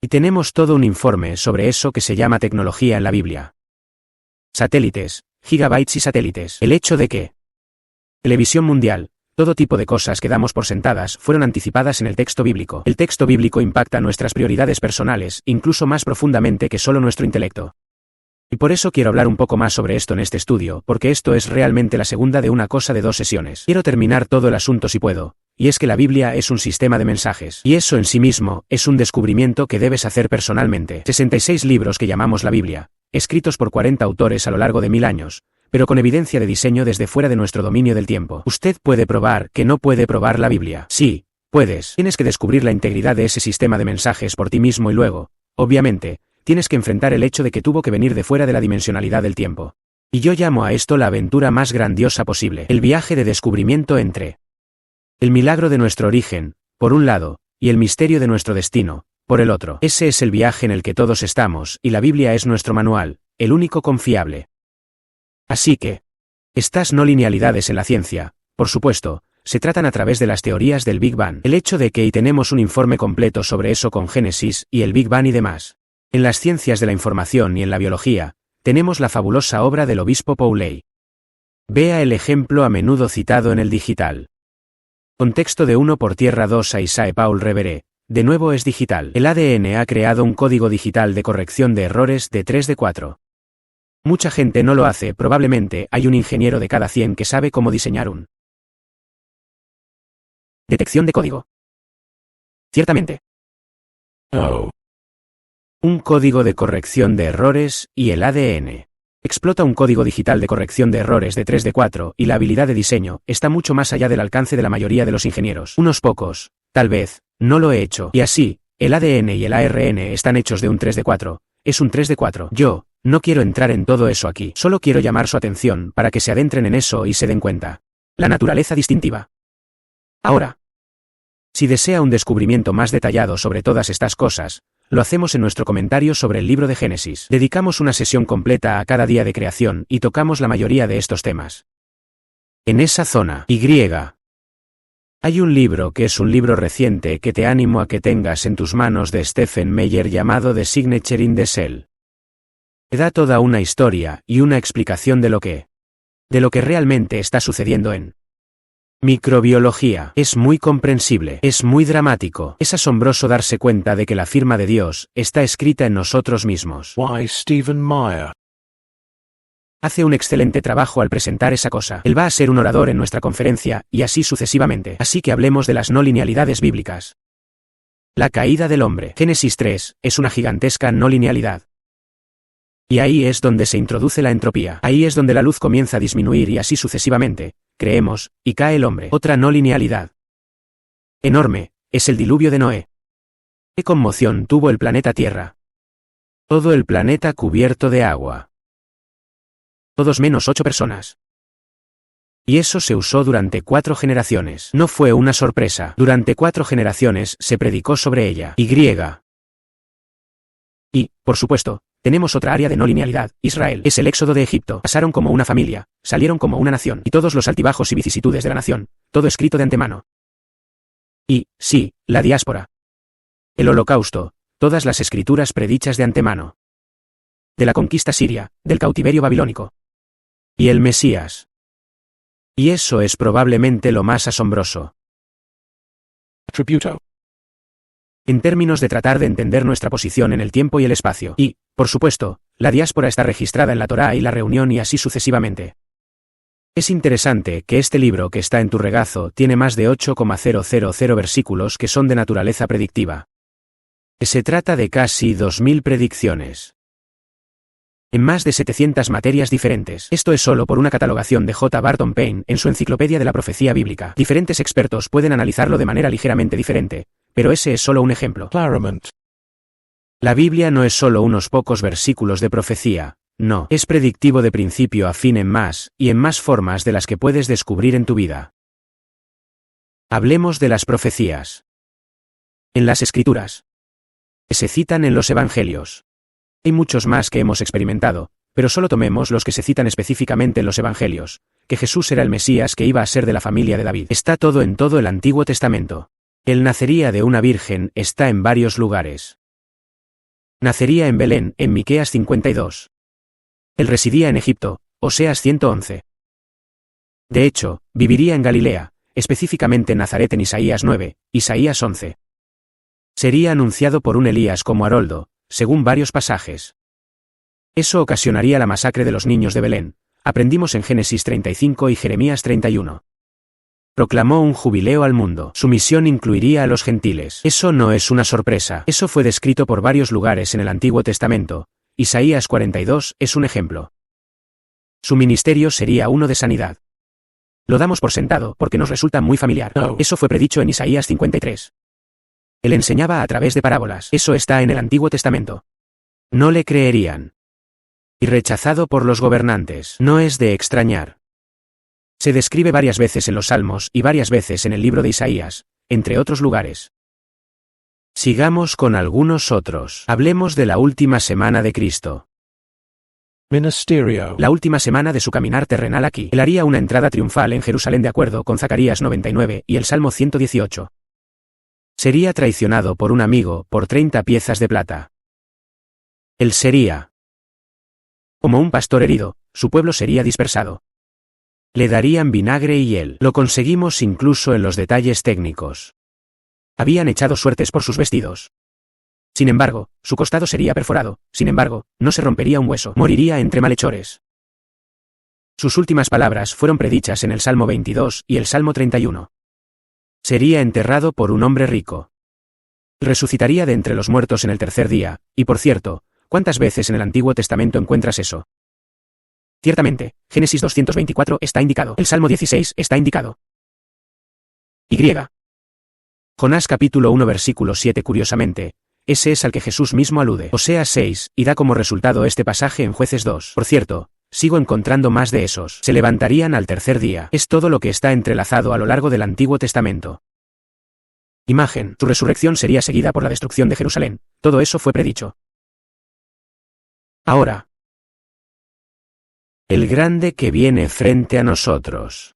Y tenemos todo un informe sobre eso que se llama tecnología en la Biblia. Satélites, gigabytes y satélites. El hecho de que televisión mundial, todo tipo de cosas que damos por sentadas fueron anticipadas en el texto bíblico. El texto bíblico impacta nuestras prioridades personales, incluso más profundamente que solo nuestro intelecto. Y por eso quiero hablar un poco más sobre esto en este estudio, porque esto es realmente la segunda de una cosa de 2 sesiones. Quiero terminar todo el asunto si puedo, y es que la Biblia es un sistema de mensajes. Y eso en sí mismo es un descubrimiento que debes hacer personalmente. 66 libros que llamamos la Biblia, escritos por 40 autores a lo largo de 1000 años, pero con evidencia de diseño desde fuera de nuestro dominio del tiempo. Usted puede probar que no puede probar la Biblia. Sí, puedes. Tienes que descubrir la integridad de ese sistema de mensajes por ti mismo y luego, obviamente, tienes que enfrentar el hecho de que tuvo que venir de fuera de la dimensionalidad del tiempo. Y yo llamo a esto la aventura más grandiosa posible, el viaje de descubrimiento entre el milagro de nuestro origen, por un lado, y el misterio de nuestro destino, por el otro. Ese es el viaje en el que todos estamos, y la Biblia es nuestro manual, el único confiable. Así que, estas no linealidades en la ciencia, por supuesto, se tratan a través de las teorías del Big Bang. El hecho de que y tenemos un informe completo sobre eso con Génesis y el Big Bang y demás. En las ciencias de la información y en la biología, tenemos la fabulosa obra del obispo Pauley. Vea el ejemplo a menudo citado en el digital. Contexto de 1 por tierra 2 a Isaiah Paul Revere, de nuevo es digital. El ADN ha creado un código digital de corrección de errores de 3 de 4. Mucha gente no lo hace, probablemente hay un ingeniero de cada 100 que sabe cómo diseñar un detección de código. Ciertamente. Oh. Un código de corrección de errores, y el ADN. Explota un código digital de corrección de errores de 3 de 4, y la habilidad de diseño está mucho más allá del alcance de la mayoría de los ingenieros. Unos pocos, tal vez, no lo he hecho. Y así, el ADN y el ARN están hechos de un 3 de 4. Es un 3 de 4. Yo no quiero entrar en todo eso aquí. Solo quiero llamar su atención para que se adentren en eso y se den cuenta. La naturaleza distintiva. Ahora, si desea un descubrimiento más detallado sobre todas estas cosas, lo hacemos en nuestro comentario sobre el libro de Génesis. Dedicamos una sesión completa a cada día de creación y tocamos la mayoría de estos temas. En esa zona, hay un libro que es un libro reciente que te animo a que tengas en tus manos de Stephen Meyer llamado The Signature in the Cell. Te da toda una historia y una explicación de lo que realmente está sucediendo en microbiología. Es muy comprensible, es muy dramático, es asombroso darse cuenta de que la firma de Dios está escrita en nosotros mismos. Why Stephen Meyer? Hace un excelente trabajo al presentar esa cosa. Él va a ser un orador en nuestra conferencia, y así sucesivamente. Así que hablemos de las no linealidades bíblicas. La caída del hombre. Génesis 3 es una gigantesca no linealidad. Y ahí es donde se introduce la entropía. Ahí es donde la luz comienza a disminuir y así sucesivamente. Creemos, y cae el hombre. Otra no linealidad enorme es el diluvio de Noé. ¿Qué conmoción tuvo el planeta Tierra? Todo el planeta cubierto de agua. Todos menos 8 personas. Y eso se usó durante 4 generaciones. No fue una sorpresa. Durante 4 generaciones se predicó sobre ella. Y, por supuesto, tenemos otra área de no linealidad. Israel es el éxodo de Egipto. Pasaron como una familia, salieron como una nación, y todos los altibajos y vicisitudes de la nación, todo escrito de antemano. Y, sí, la diáspora. El holocausto, todas las escrituras predichas de antemano. De la conquista siria, del cautiverio babilónico. Y el Mesías. Y eso es probablemente lo más asombroso. Attributo. En términos de tratar de entender nuestra posición en el tiempo y el espacio. Y, por supuesto, la diáspora está registrada en la Torá y la reunión y así sucesivamente. Es interesante que este libro que está en tu regazo tiene más de 8,000 versículos que son de naturaleza predictiva. Se trata de casi 2000 predicciones. En más de 700 materias diferentes. Esto es solo por una catalogación de J. Barton Payne en su Enciclopedia de la Profecía Bíblica. Diferentes expertos pueden analizarlo de manera ligeramente diferente, pero ese es solo un ejemplo. Clarament. La Biblia no es solo unos pocos versículos de profecía, no. Es predictivo de principio a fin en más, y en más formas de las que puedes descubrir en tu vida. Hablemos de las profecías. En las Escrituras. Se citan en los Evangelios. Hay muchos más que hemos experimentado, pero solo tomemos los que se citan específicamente en los Evangelios, que Jesús era el Mesías que iba a ser de la familia de David. Está todo en todo el Antiguo Testamento. Él nacería de una virgen está en varios lugares. Nacería en Belén, en Miqueas 52. Él residía en Egipto, Oseas 111. De hecho, viviría en Galilea, específicamente en Nazaret en Isaías 9, Isaías 11. Sería anunciado por un Elías como Haroldo, según varios pasajes. Eso ocasionaría la masacre de los niños de Belén, aprendimos en Génesis 35 y Jeremías 31. Proclamó un jubileo al mundo. Su misión incluiría a los gentiles. Eso no es una sorpresa. Eso fue descrito por varios lugares en el Antiguo Testamento. Isaías 42 es un ejemplo. Su ministerio sería uno de sanidad. Lo damos por sentado porque nos resulta muy familiar. No. Eso fue predicho en Isaías 53. Él enseñaba a través de parábolas. Eso está en el Antiguo Testamento. No le creerían. y rechazado por los gobernantes. No es de extrañar. Se describe varias veces en los Salmos y varias veces en el libro de Isaías, entre otros lugares. Sigamos con algunos otros. Hablemos de la última semana de Cristo. Ministerio. La última semana de su caminar terrenal aquí. Él haría una entrada triunfal en Jerusalén de acuerdo con Zacarías 99 y el Salmo 118. Sería traicionado por un amigo por 30 piezas de plata. Él sería como un pastor herido, su pueblo sería dispersado. Le darían vinagre y hiel. Lo conseguimos incluso en los detalles técnicos. Habían echado suertes por sus vestidos. Sin embargo, su costado sería perforado, sin embargo, no se rompería un hueso, moriría entre malhechores. Sus últimas palabras fueron predichas en el Salmo 22 y el Salmo 31. Sería enterrado por un hombre rico. Resucitaría de entre los muertos en el tercer día, y por cierto, ¿cuántas veces en el Antiguo Testamento encuentras eso? Ciertamente, Génesis 224 está indicado, el Salmo 16 está indicado. Y. Jonás capítulo 1 versículo 7 curiosamente, ese es al que Jesús mismo alude. Oseas 6, y da como resultado este pasaje en Jueces 2. Por cierto, sigo encontrando más de esos. Se levantarían al tercer día. Es todo lo que está entrelazado a lo largo del Antiguo Testamento. Imagen, su resurrección sería seguida por la destrucción de Jerusalén. Todo eso fue predicho. Ahora. El grande que viene frente a nosotros.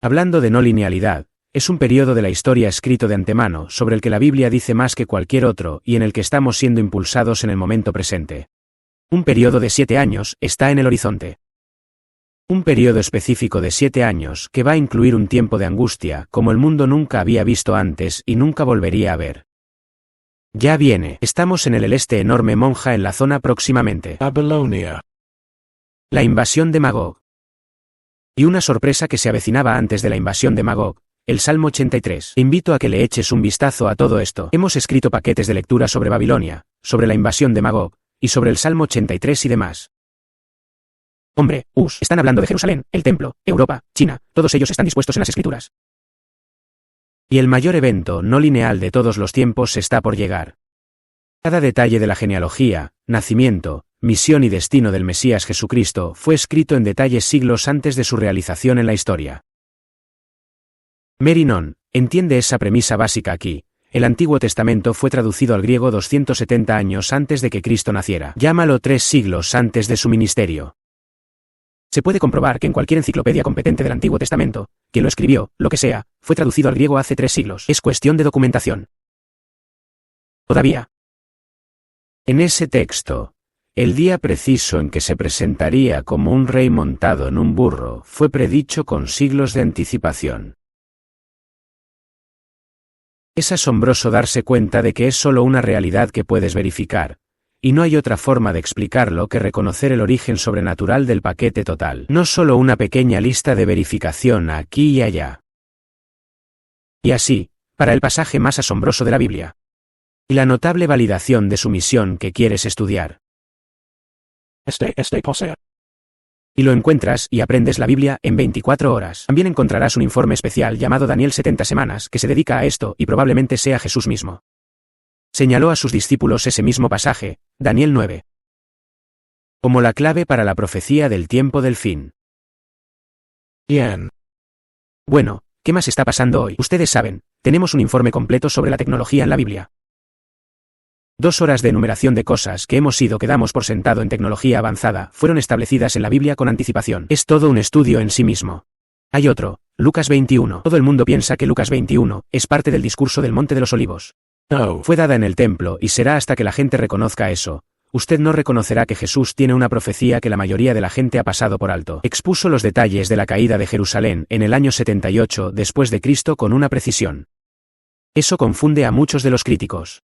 Hablando de no linealidad, es un periodo de la historia escrito de antemano sobre el que la Biblia dice más que cualquier otro y en el que estamos siendo impulsados en el momento presente. Un periodo de 7 años está en el horizonte. Un periodo específico de 7 años que va a incluir un tiempo de angustia como el mundo nunca había visto antes y nunca volvería a ver. Ya viene. Estamos en el este enorme monja en la zona próximamente. Babilonia. La invasión de Magog. Y una sorpresa que se avecinaba antes de la invasión de Magog. El Salmo 83. Invito a que le eches un vistazo a todo esto. Hemos escrito paquetes de lectura sobre Babilonia, sobre la invasión de Magog, y sobre el Salmo 83 y demás. Hombre, están hablando de Jerusalén, el templo, Europa, China, todos ellos están dispuestos en las escrituras. Y el mayor evento no lineal de todos los tiempos está por llegar. Cada detalle de la genealogía, nacimiento, misión y destino del Mesías Jesucristo fue escrito en detalles siglos antes de su realización en la historia. Merinon entiende esa premisa básica aquí. El Antiguo Testamento fue traducido al griego 270 años antes de que Cristo naciera. Llámalo 3 siglos antes de su ministerio. Se puede comprobar que en cualquier enciclopedia competente del Antiguo Testamento, quien lo escribió, lo que sea, fue traducido al griego hace 3 siglos. Es cuestión de documentación. Todavía. En ese texto, el día preciso en que se presentaría como un rey montado en un burro fue predicho con siglos de anticipación. Es asombroso darse cuenta de que es solo una realidad que puedes verificar, y no hay otra forma de explicarlo que reconocer el origen sobrenatural del paquete total, no solo una pequeña lista de verificación aquí y allá. Y así, para el pasaje más asombroso de la Biblia. Y la notable validación de su misión que quieres estudiar. Posea. Y lo encuentras y aprendes la Biblia en 24 horas. También encontrarás un informe especial llamado Daniel 70 semanas que se dedica a esto y probablemente sea Jesús mismo. Señaló a sus discípulos ese mismo pasaje, Daniel 9. Como la clave para la profecía del tiempo del fin. Bien. Bueno, ¿qué más está pasando hoy? Ustedes saben, tenemos un informe completo sobre la tecnología en la Biblia. 2 horas de enumeración de cosas que hemos ido que damos por sentado en tecnología avanzada fueron establecidas en la Biblia con anticipación. Es todo un estudio en sí mismo. Hay otro, Lucas 21. Todo el mundo piensa que Lucas 21 es parte del discurso del Monte de los Olivos. No. Fue dada en el templo y será hasta que la gente reconozca eso. Usted no reconocerá que Jesús tiene una profecía que la mayoría de la gente ha pasado por alto. Expuso los detalles de la caída de Jerusalén en el año 78 después de Cristo con una precisión. Eso confunde a muchos de los críticos.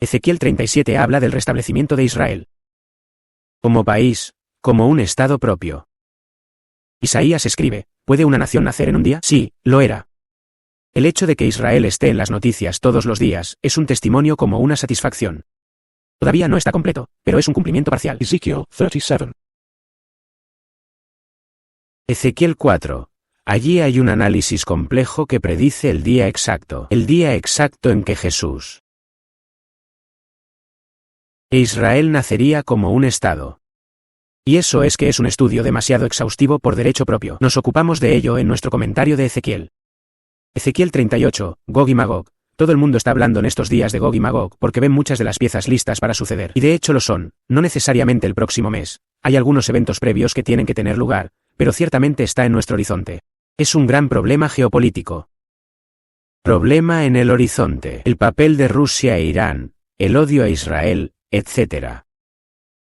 Ezequiel 37 habla del restablecimiento de Israel. Como país, como un estado propio. Isaías escribe, ¿puede una nación nacer en un día? Sí, lo era. El hecho de que Israel esté en las noticias todos los días es un testimonio como una satisfacción. Todavía no está completo, pero es un cumplimiento parcial. Ezekiel 37. Ezequiel 4. Allí hay un análisis complejo que predice el día exacto en que Jesús e Israel nacería como un Estado. Y eso es que es un estudio demasiado exhaustivo por derecho propio. Nos ocupamos de ello en nuestro comentario de Ezequiel. Ezequiel 38, Gog y Magog. Todo el mundo está hablando en estos días de Gog y Magog porque ven muchas de las piezas listas para suceder. Y de hecho lo son, no necesariamente el próximo mes. Hay algunos eventos previos que tienen que tener lugar, pero ciertamente está en nuestro horizonte. Es un gran problema geopolítico. Problema en el horizonte. El papel de Rusia e Irán, el odio a Israel, etc.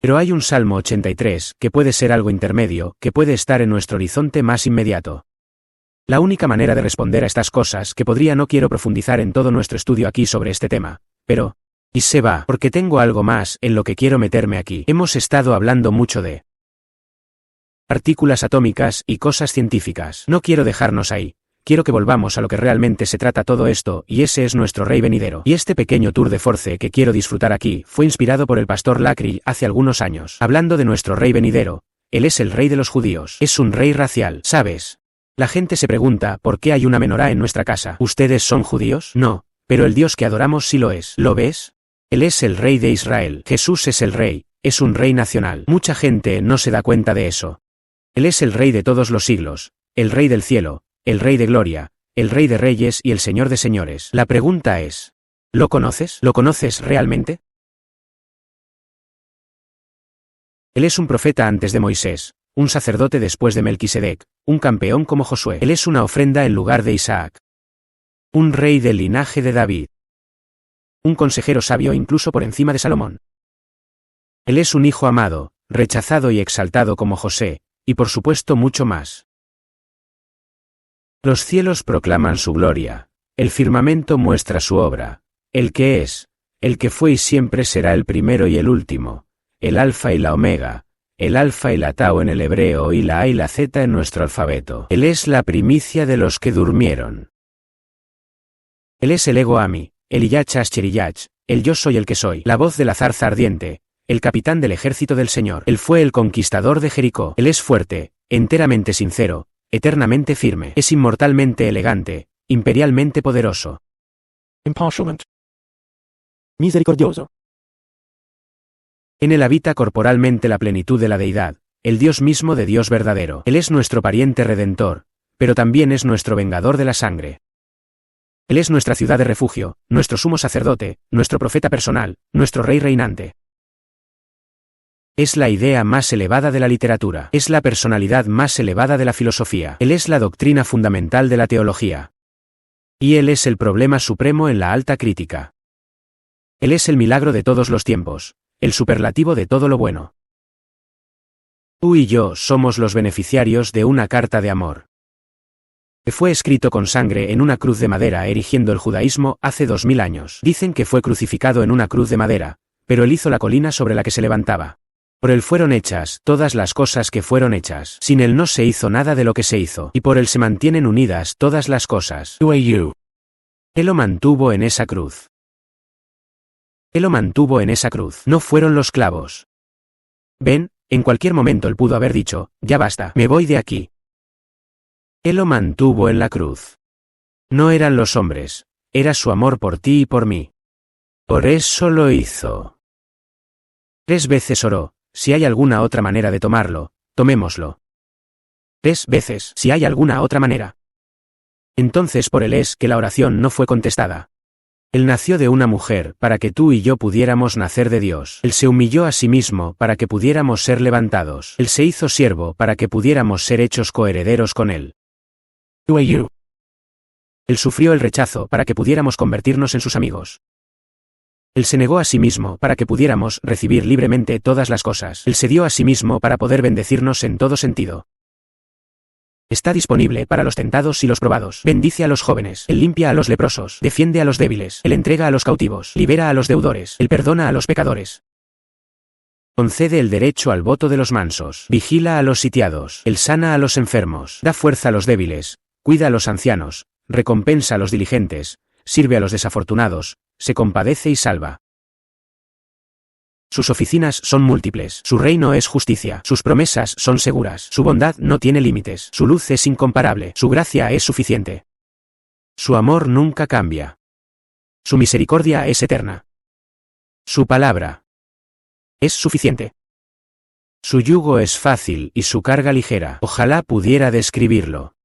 Pero hay un Salmo 83, que puede ser algo intermedio, que puede estar en nuestro horizonte más inmediato. La única manera de responder a estas cosas que no quiero profundizar en todo nuestro estudio aquí sobre este tema, pero, y se va, porque tengo algo más en lo que quiero meterme aquí. Hemos estado hablando mucho de partículas atómicas y cosas científicas. No quiero dejarnos ahí. Quiero que volvamos a lo que realmente se trata todo esto, y ese es nuestro rey venidero. Y este pequeño tour de force que quiero disfrutar aquí fue inspirado por el pastor Lacri hace algunos años. Hablando de nuestro rey venidero, él es el rey de los judíos. Es un rey racial, ¿sabes? La gente se pregunta ¿por qué hay una menorá en nuestra casa? ¿Ustedes son judíos? No, pero el Dios que adoramos sí lo es. ¿Lo ves? Él es el rey de Israel. Jesús es el rey, es un rey nacional. Mucha gente no se da cuenta de eso. Él es el rey de todos los siglos, el rey del cielo, el rey de gloria, el rey de reyes y el señor de señores. La pregunta es, ¿lo conoces? ¿Lo conoces realmente? Él es un profeta antes de Moisés, un sacerdote después de Melquisedec, un campeón como Josué. Él es una ofrenda en lugar de Isaac. Un rey del linaje de David. Un consejero sabio incluso por encima de Salomón. Él es un hijo amado, rechazado y exaltado como José, y por supuesto mucho más. Los cielos proclaman su gloria, el firmamento muestra su obra, el que es, el que fue y siempre será el primero y el último, el alfa y la omega, el alfa y la tau en el hebreo y la a y la zeta en nuestro alfabeto. Él es la primicia de los que durmieron. Él es el ego ami, el Iyach Ascheriyach, el yo soy el que soy, la voz de la zarza ardiente, el capitán del ejército del Señor. Él fue el conquistador de Jericó. Él es fuerte, enteramente sincero, eternamente firme. Es inmortalmente elegante, imperialmente poderoso. Impartialmente misericordioso. En él habita corporalmente la plenitud de la deidad, el Dios mismo de Dios verdadero. Él es nuestro pariente redentor, pero también es nuestro vengador de la sangre. Él es nuestra ciudad de refugio, nuestro sumo sacerdote, nuestro profeta personal, nuestro rey reinante. Es la idea más elevada de la literatura. Es la personalidad más elevada de la filosofía. Él es la doctrina fundamental de la teología. Y él es el problema supremo en la alta crítica. Él es el milagro de todos los tiempos, el superlativo de todo lo bueno. Tú y yo somos los beneficiarios de una carta de amor. Que fue escrito con sangre en una cruz de madera erigiendo el judaísmo hace 2000 años. Dicen que fue crucificado en una cruz de madera, pero él hizo la colina sobre la que se levantaba. Por él fueron hechas todas las cosas que fueron hechas. Sin él no se hizo nada de lo que se hizo. Y por él se mantienen unidas todas las cosas. Él lo mantuvo en esa cruz. Él lo mantuvo en esa cruz. No fueron los clavos. Ven, en cualquier momento él pudo haber dicho, ya basta, me voy de aquí. Él lo mantuvo en la cruz. No eran los hombres, era su amor por ti y por mí. Por eso lo hizo. 3 veces oró. Si hay alguna otra manera de tomarlo, tomémoslo. 3 veces, si hay alguna otra manera. Entonces por él es que la oración no fue contestada. Él nació de una mujer para que tú y yo pudiéramos nacer de Dios. Él se humilló a sí mismo para que pudiéramos ser levantados. Él se hizo siervo para que pudiéramos ser hechos coherederos con él. Él sufrió el rechazo para que pudiéramos convertirnos en sus amigos. Él se negó a sí mismo para que pudiéramos recibir libremente todas las cosas. Él se dio a sí mismo para poder bendecirnos en todo sentido. Está disponible para los tentados y los probados. Bendice a los jóvenes. Él limpia a los leprosos. Defiende a los débiles. Él entrega a los cautivos. Libera a los deudores. Él perdona a los pecadores. Concede el derecho al voto de los mansos. Vigila a los sitiados. Él sana a los enfermos. Da fuerza a los débiles. Cuida a los ancianos. Recompensa a los diligentes. Sirve a los desafortunados. Se compadece y salva. Sus oficinas son múltiples. Su reino es justicia. Sus promesas son seguras. Su bondad no tiene límites. Su luz es incomparable. Su gracia es suficiente. Su amor nunca cambia. Su misericordia es eterna. Su palabra Es suficiente. Su yugo es fácil y su carga ligera. Ojalá pudiera describirlo.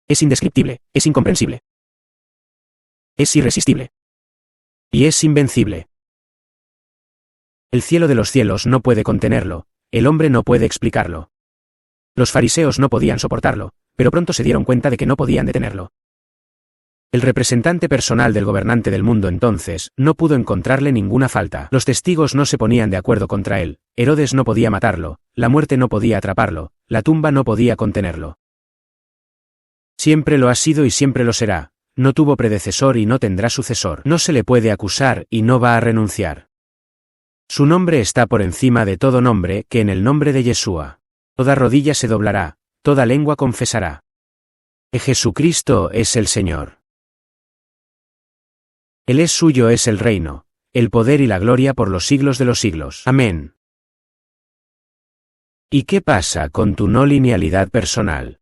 Es indescriptible, es incomprensible. Es irresistible. Y es invencible. El cielo de los cielos no puede contenerlo, el hombre no puede explicarlo. Los fariseos no podían soportarlo, pero pronto se dieron cuenta de que no podían detenerlo. El representante personal del gobernante del mundo entonces no pudo encontrarle ninguna falta. Los testigos no se ponían de acuerdo contra él, Herodes no podía matarlo, la muerte no podía atraparlo, la tumba no podía contenerlo. Siempre lo ha sido y siempre lo será, no tuvo predecesor y no tendrá sucesor, no se le puede acusar y no va a renunciar. Su nombre está por encima de todo nombre, que en el nombre de Yeshua. Toda rodilla se doblará, toda lengua confesará. Que Jesucristo es el Señor. Él es suyo es el reino, el poder y la gloria por los siglos de los siglos. Amén. ¿Y qué pasa con tu no linealidad personal?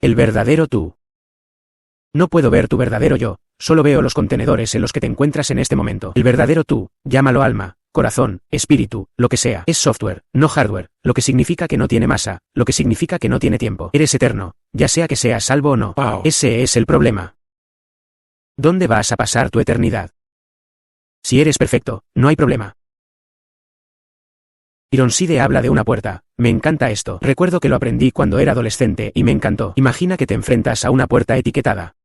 El verdadero tú. No puedo ver tu verdadero yo, solo veo los contenedores en los que te encuentras en este momento. El verdadero tú, llámalo alma, corazón, espíritu, lo que sea, es software, no hardware, lo que significa que no tiene masa, lo que significa que no tiene tiempo. Eres eterno, ya sea que seas salvo o no. Wow. Ese es el problema. ¿Dónde vas a pasar tu eternidad? Si eres perfecto, no hay problema. Ironside habla de una puerta. Me encanta esto. Recuerdo que lo aprendí cuando era adolescente y me encantó. Imagina que te enfrentas a una puerta etiquetada.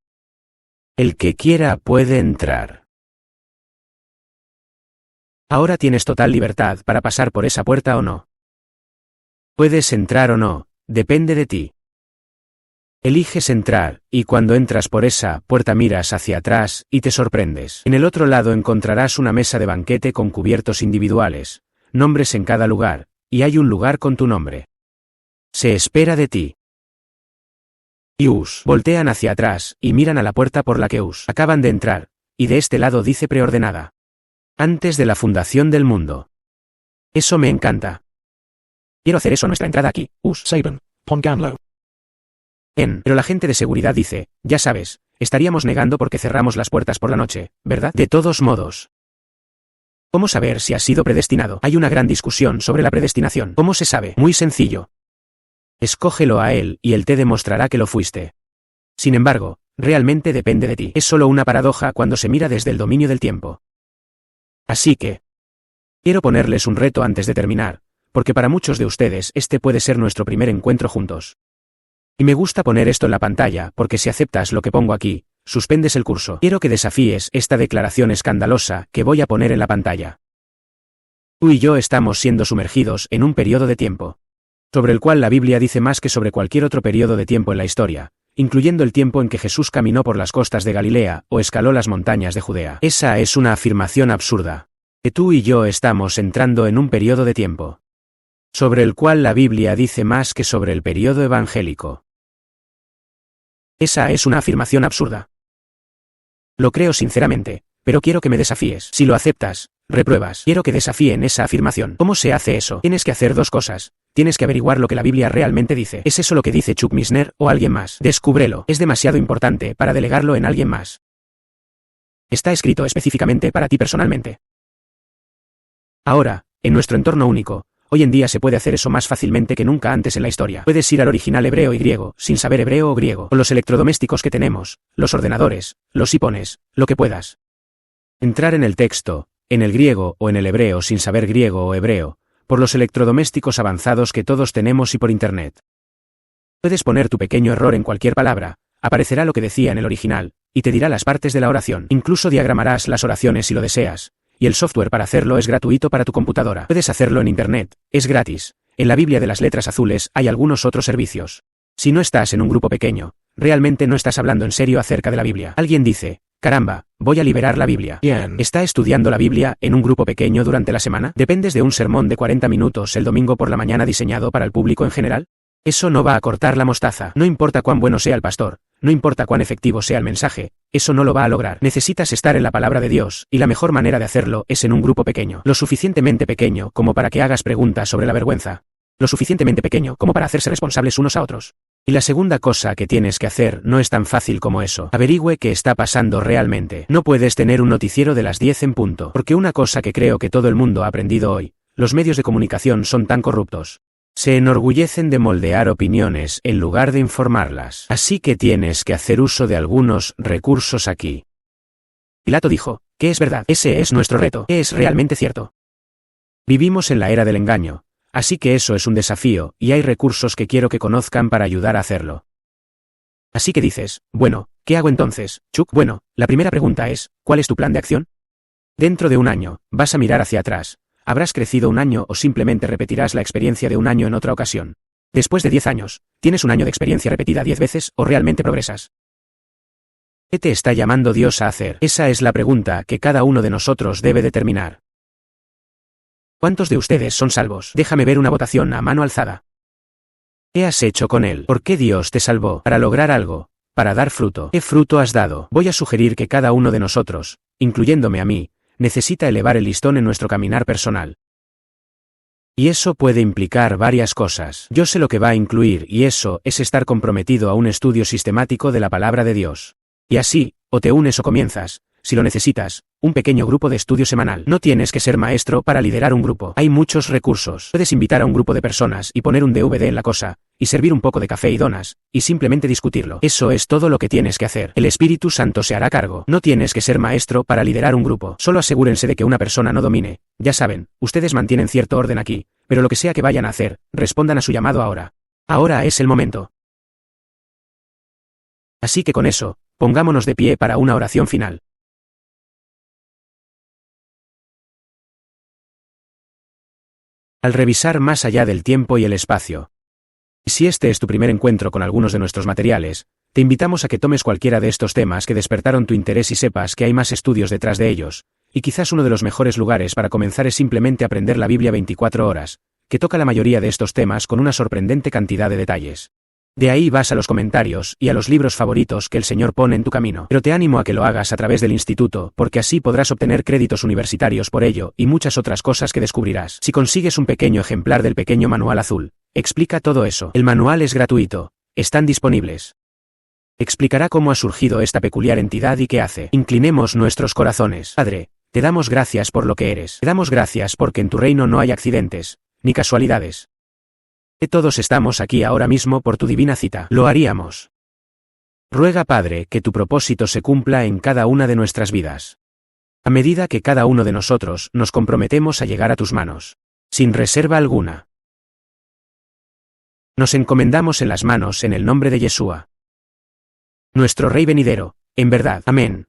El que quiera puede entrar. Ahora tienes total libertad para pasar por esa puerta o no. Puedes entrar o no, depende de ti. Eliges entrar, y cuando entras por esa puerta miras hacia atrás y te sorprendes. En el otro lado encontrarás una mesa de banquete con cubiertos individuales, nombres en cada lugar, y hay un lugar con tu nombre. Se espera de ti. Y voltean hacia atrás y miran a la puerta por la que acaban de entrar, y de este lado dice preordenada. Antes de la fundación del mundo. Eso me encanta. Quiero hacer eso a nuestra entrada aquí, Saban, Ponganlo. Pero la gente de seguridad dice, ya sabes, estaríamos negando porque cerramos las puertas por la noche, ¿verdad? De todos modos. ¿Cómo saber si has sido predestinado? Hay una gran discusión sobre la predestinación. ¿Cómo se sabe? Muy sencillo. Escógelo a él y él te demostrará que lo fuiste. Sin embargo, realmente depende de ti. Es solo una paradoja cuando se mira desde el dominio del tiempo. Así que, quiero ponerles un reto antes de terminar, porque para muchos de ustedes este puede ser nuestro primer encuentro juntos. Y me gusta poner esto en la pantalla porque si aceptas lo que pongo aquí, suspendes el curso. Quiero que desafíes esta declaración escandalosa que voy a poner en la pantalla. Tú y yo estamos siendo sumergidos en un periodo de tiempo, sobre el cual la Biblia dice más que sobre cualquier otro periodo de tiempo en la historia, incluyendo el tiempo en que Jesús caminó por las costas de Galilea o escaló las montañas de Judea. Esa es una afirmación absurda. Que tú y yo estamos entrando en un periodo de tiempo, sobre el cual la Biblia dice más que sobre el periodo evangélico. Esa es una afirmación absurda. Lo creo sinceramente, pero quiero que me desafíes. Si lo aceptas, repruebas. Quiero que desafíen esa afirmación. ¿Cómo se hace eso? Tienes que hacer dos cosas. Tienes que averiguar lo que la Biblia realmente dice. ¿Es eso lo que dice Chuck Missler o alguien más? Descúbrelo. Es demasiado importante para delegarlo en alguien más. Está escrito específicamente para ti personalmente. Ahora, en nuestro entorno único, hoy en día se puede hacer eso más fácilmente que nunca antes en la historia. Puedes ir al original hebreo y griego, sin saber hebreo o griego, con los electrodomésticos que tenemos, los ordenadores, los iPhones, lo que puedas. Entrar en el texto, en el griego o en el hebreo sin saber griego o hebreo, por los electrodomésticos avanzados que todos tenemos y por internet. Puedes poner tu pequeño error en cualquier palabra, aparecerá lo que decía en el original, y te dirá las partes de la oración. Incluso diagramarás las oraciones si lo deseas. Y el software para hacerlo es gratuito para tu computadora. Puedes hacerlo en internet, es gratis. En la Biblia de las letras azules hay algunos otros servicios. Si no estás en un grupo pequeño, realmente no estás hablando en serio acerca de la Biblia. Alguien dice, caramba, voy a liberar la Biblia. ¿Está estudiando la Biblia en un grupo pequeño durante la semana? ¿Dependes de un sermón de 40 minutos el domingo por la mañana diseñado para el público en general? Eso no va a cortar la mostaza. No importa cuán bueno sea el pastor, no importa cuán efectivo sea el mensaje, eso no lo va a lograr. Necesitas estar en la palabra de Dios, y la mejor manera de hacerlo es en un grupo pequeño. Lo suficientemente pequeño como para que hagas preguntas sobre la vergüenza. Lo suficientemente pequeño como para hacerse responsables unos a otros. Y la segunda cosa que tienes que hacer no es tan fácil como eso. Averigüe qué está pasando realmente. No puedes tener un noticiero de las 10 en punto. Porque una cosa que creo que todo el mundo ha aprendido hoy, los medios de comunicación son tan corruptos. Se enorgullecen de moldear opiniones en lugar de informarlas. Así que tienes que hacer uso de algunos recursos aquí. Pilato dijo, ¿qué es verdad? Ese es nuestro reto. ¿Qué es realmente cierto? Vivimos en la era del engaño. Así que eso es un desafío, y hay recursos que quiero que conozcan para ayudar a hacerlo. Así que dices, bueno, ¿qué hago entonces, Chuck? Bueno, la primera pregunta es, ¿cuál es tu plan de acción? Dentro de un año, ¿vas a mirar hacia atrás? ¿Habrás crecido un año o simplemente repetirás la experiencia de un año en otra ocasión? Después de 10 años, ¿tienes un año de experiencia repetida 10 veces o realmente progresas? ¿Qué te está llamando Dios a hacer? Esa es la pregunta que cada uno de nosotros debe determinar. ¿Cuántos de ustedes son salvos? Déjame ver una votación a mano alzada. ¿Qué has hecho con él? ¿Por qué Dios te salvó? Para lograr algo, para dar fruto. ¿Qué fruto has dado? Voy a sugerir que cada uno de nosotros, incluyéndome a mí, necesita elevar el listón en nuestro caminar personal. Y eso puede implicar varias cosas. Yo sé lo que va a incluir y eso es estar comprometido a un estudio sistemático de la palabra de Dios. Y así, o te unes o comienzas, si lo necesitas, un pequeño grupo de estudio semanal. No tienes que ser maestro para liderar un grupo. Hay muchos recursos. Puedes invitar a un grupo de personas y poner un DVD en la cosa, y servir un poco de café y donas, y simplemente discutirlo. Eso es todo lo que tienes que hacer. El Espíritu Santo se hará cargo. No tienes que ser maestro para liderar un grupo. Solo asegúrense de que una persona no domine. Ya saben, ustedes mantienen cierto orden aquí, pero lo que sea que vayan a hacer, respondan a su llamado ahora. Ahora es el momento. Así que con eso, pongámonos de pie para una oración final. Al revisar más allá del tiempo y el espacio. Si este es tu primer encuentro con algunos de nuestros materiales, te invitamos a que tomes cualquiera de estos temas que despertaron tu interés y sepas que hay más estudios detrás de ellos, y quizás uno de los mejores lugares para comenzar es simplemente aprender la Biblia 24 horas, que toca la mayoría de estos temas con una sorprendente cantidad de detalles. De ahí vas a los comentarios y a los libros favoritos que el Señor pone en tu camino. Pero te animo a que lo hagas a través del instituto, porque así podrás obtener créditos universitarios por ello y muchas otras cosas que descubrirás. Si consigues un pequeño ejemplar del pequeño manual azul, explica todo eso. El manual es gratuito. Están disponibles. Explicará cómo ha surgido esta peculiar entidad y qué hace. Inclinemos nuestros corazones. Padre, te damos gracias por lo que eres. Te damos gracias porque en tu reino no hay accidentes, ni casualidades. Que todos estamos aquí ahora mismo por tu divina cita. Lo haríamos. Ruega, Padre, que tu propósito se cumpla en cada una de nuestras vidas. A medida que cada uno de nosotros nos comprometemos a llegar a tus manos. Sin reserva alguna. Nos encomendamos en las manos en el nombre de Yeshua. Nuestro Rey venidero, en verdad. Amén.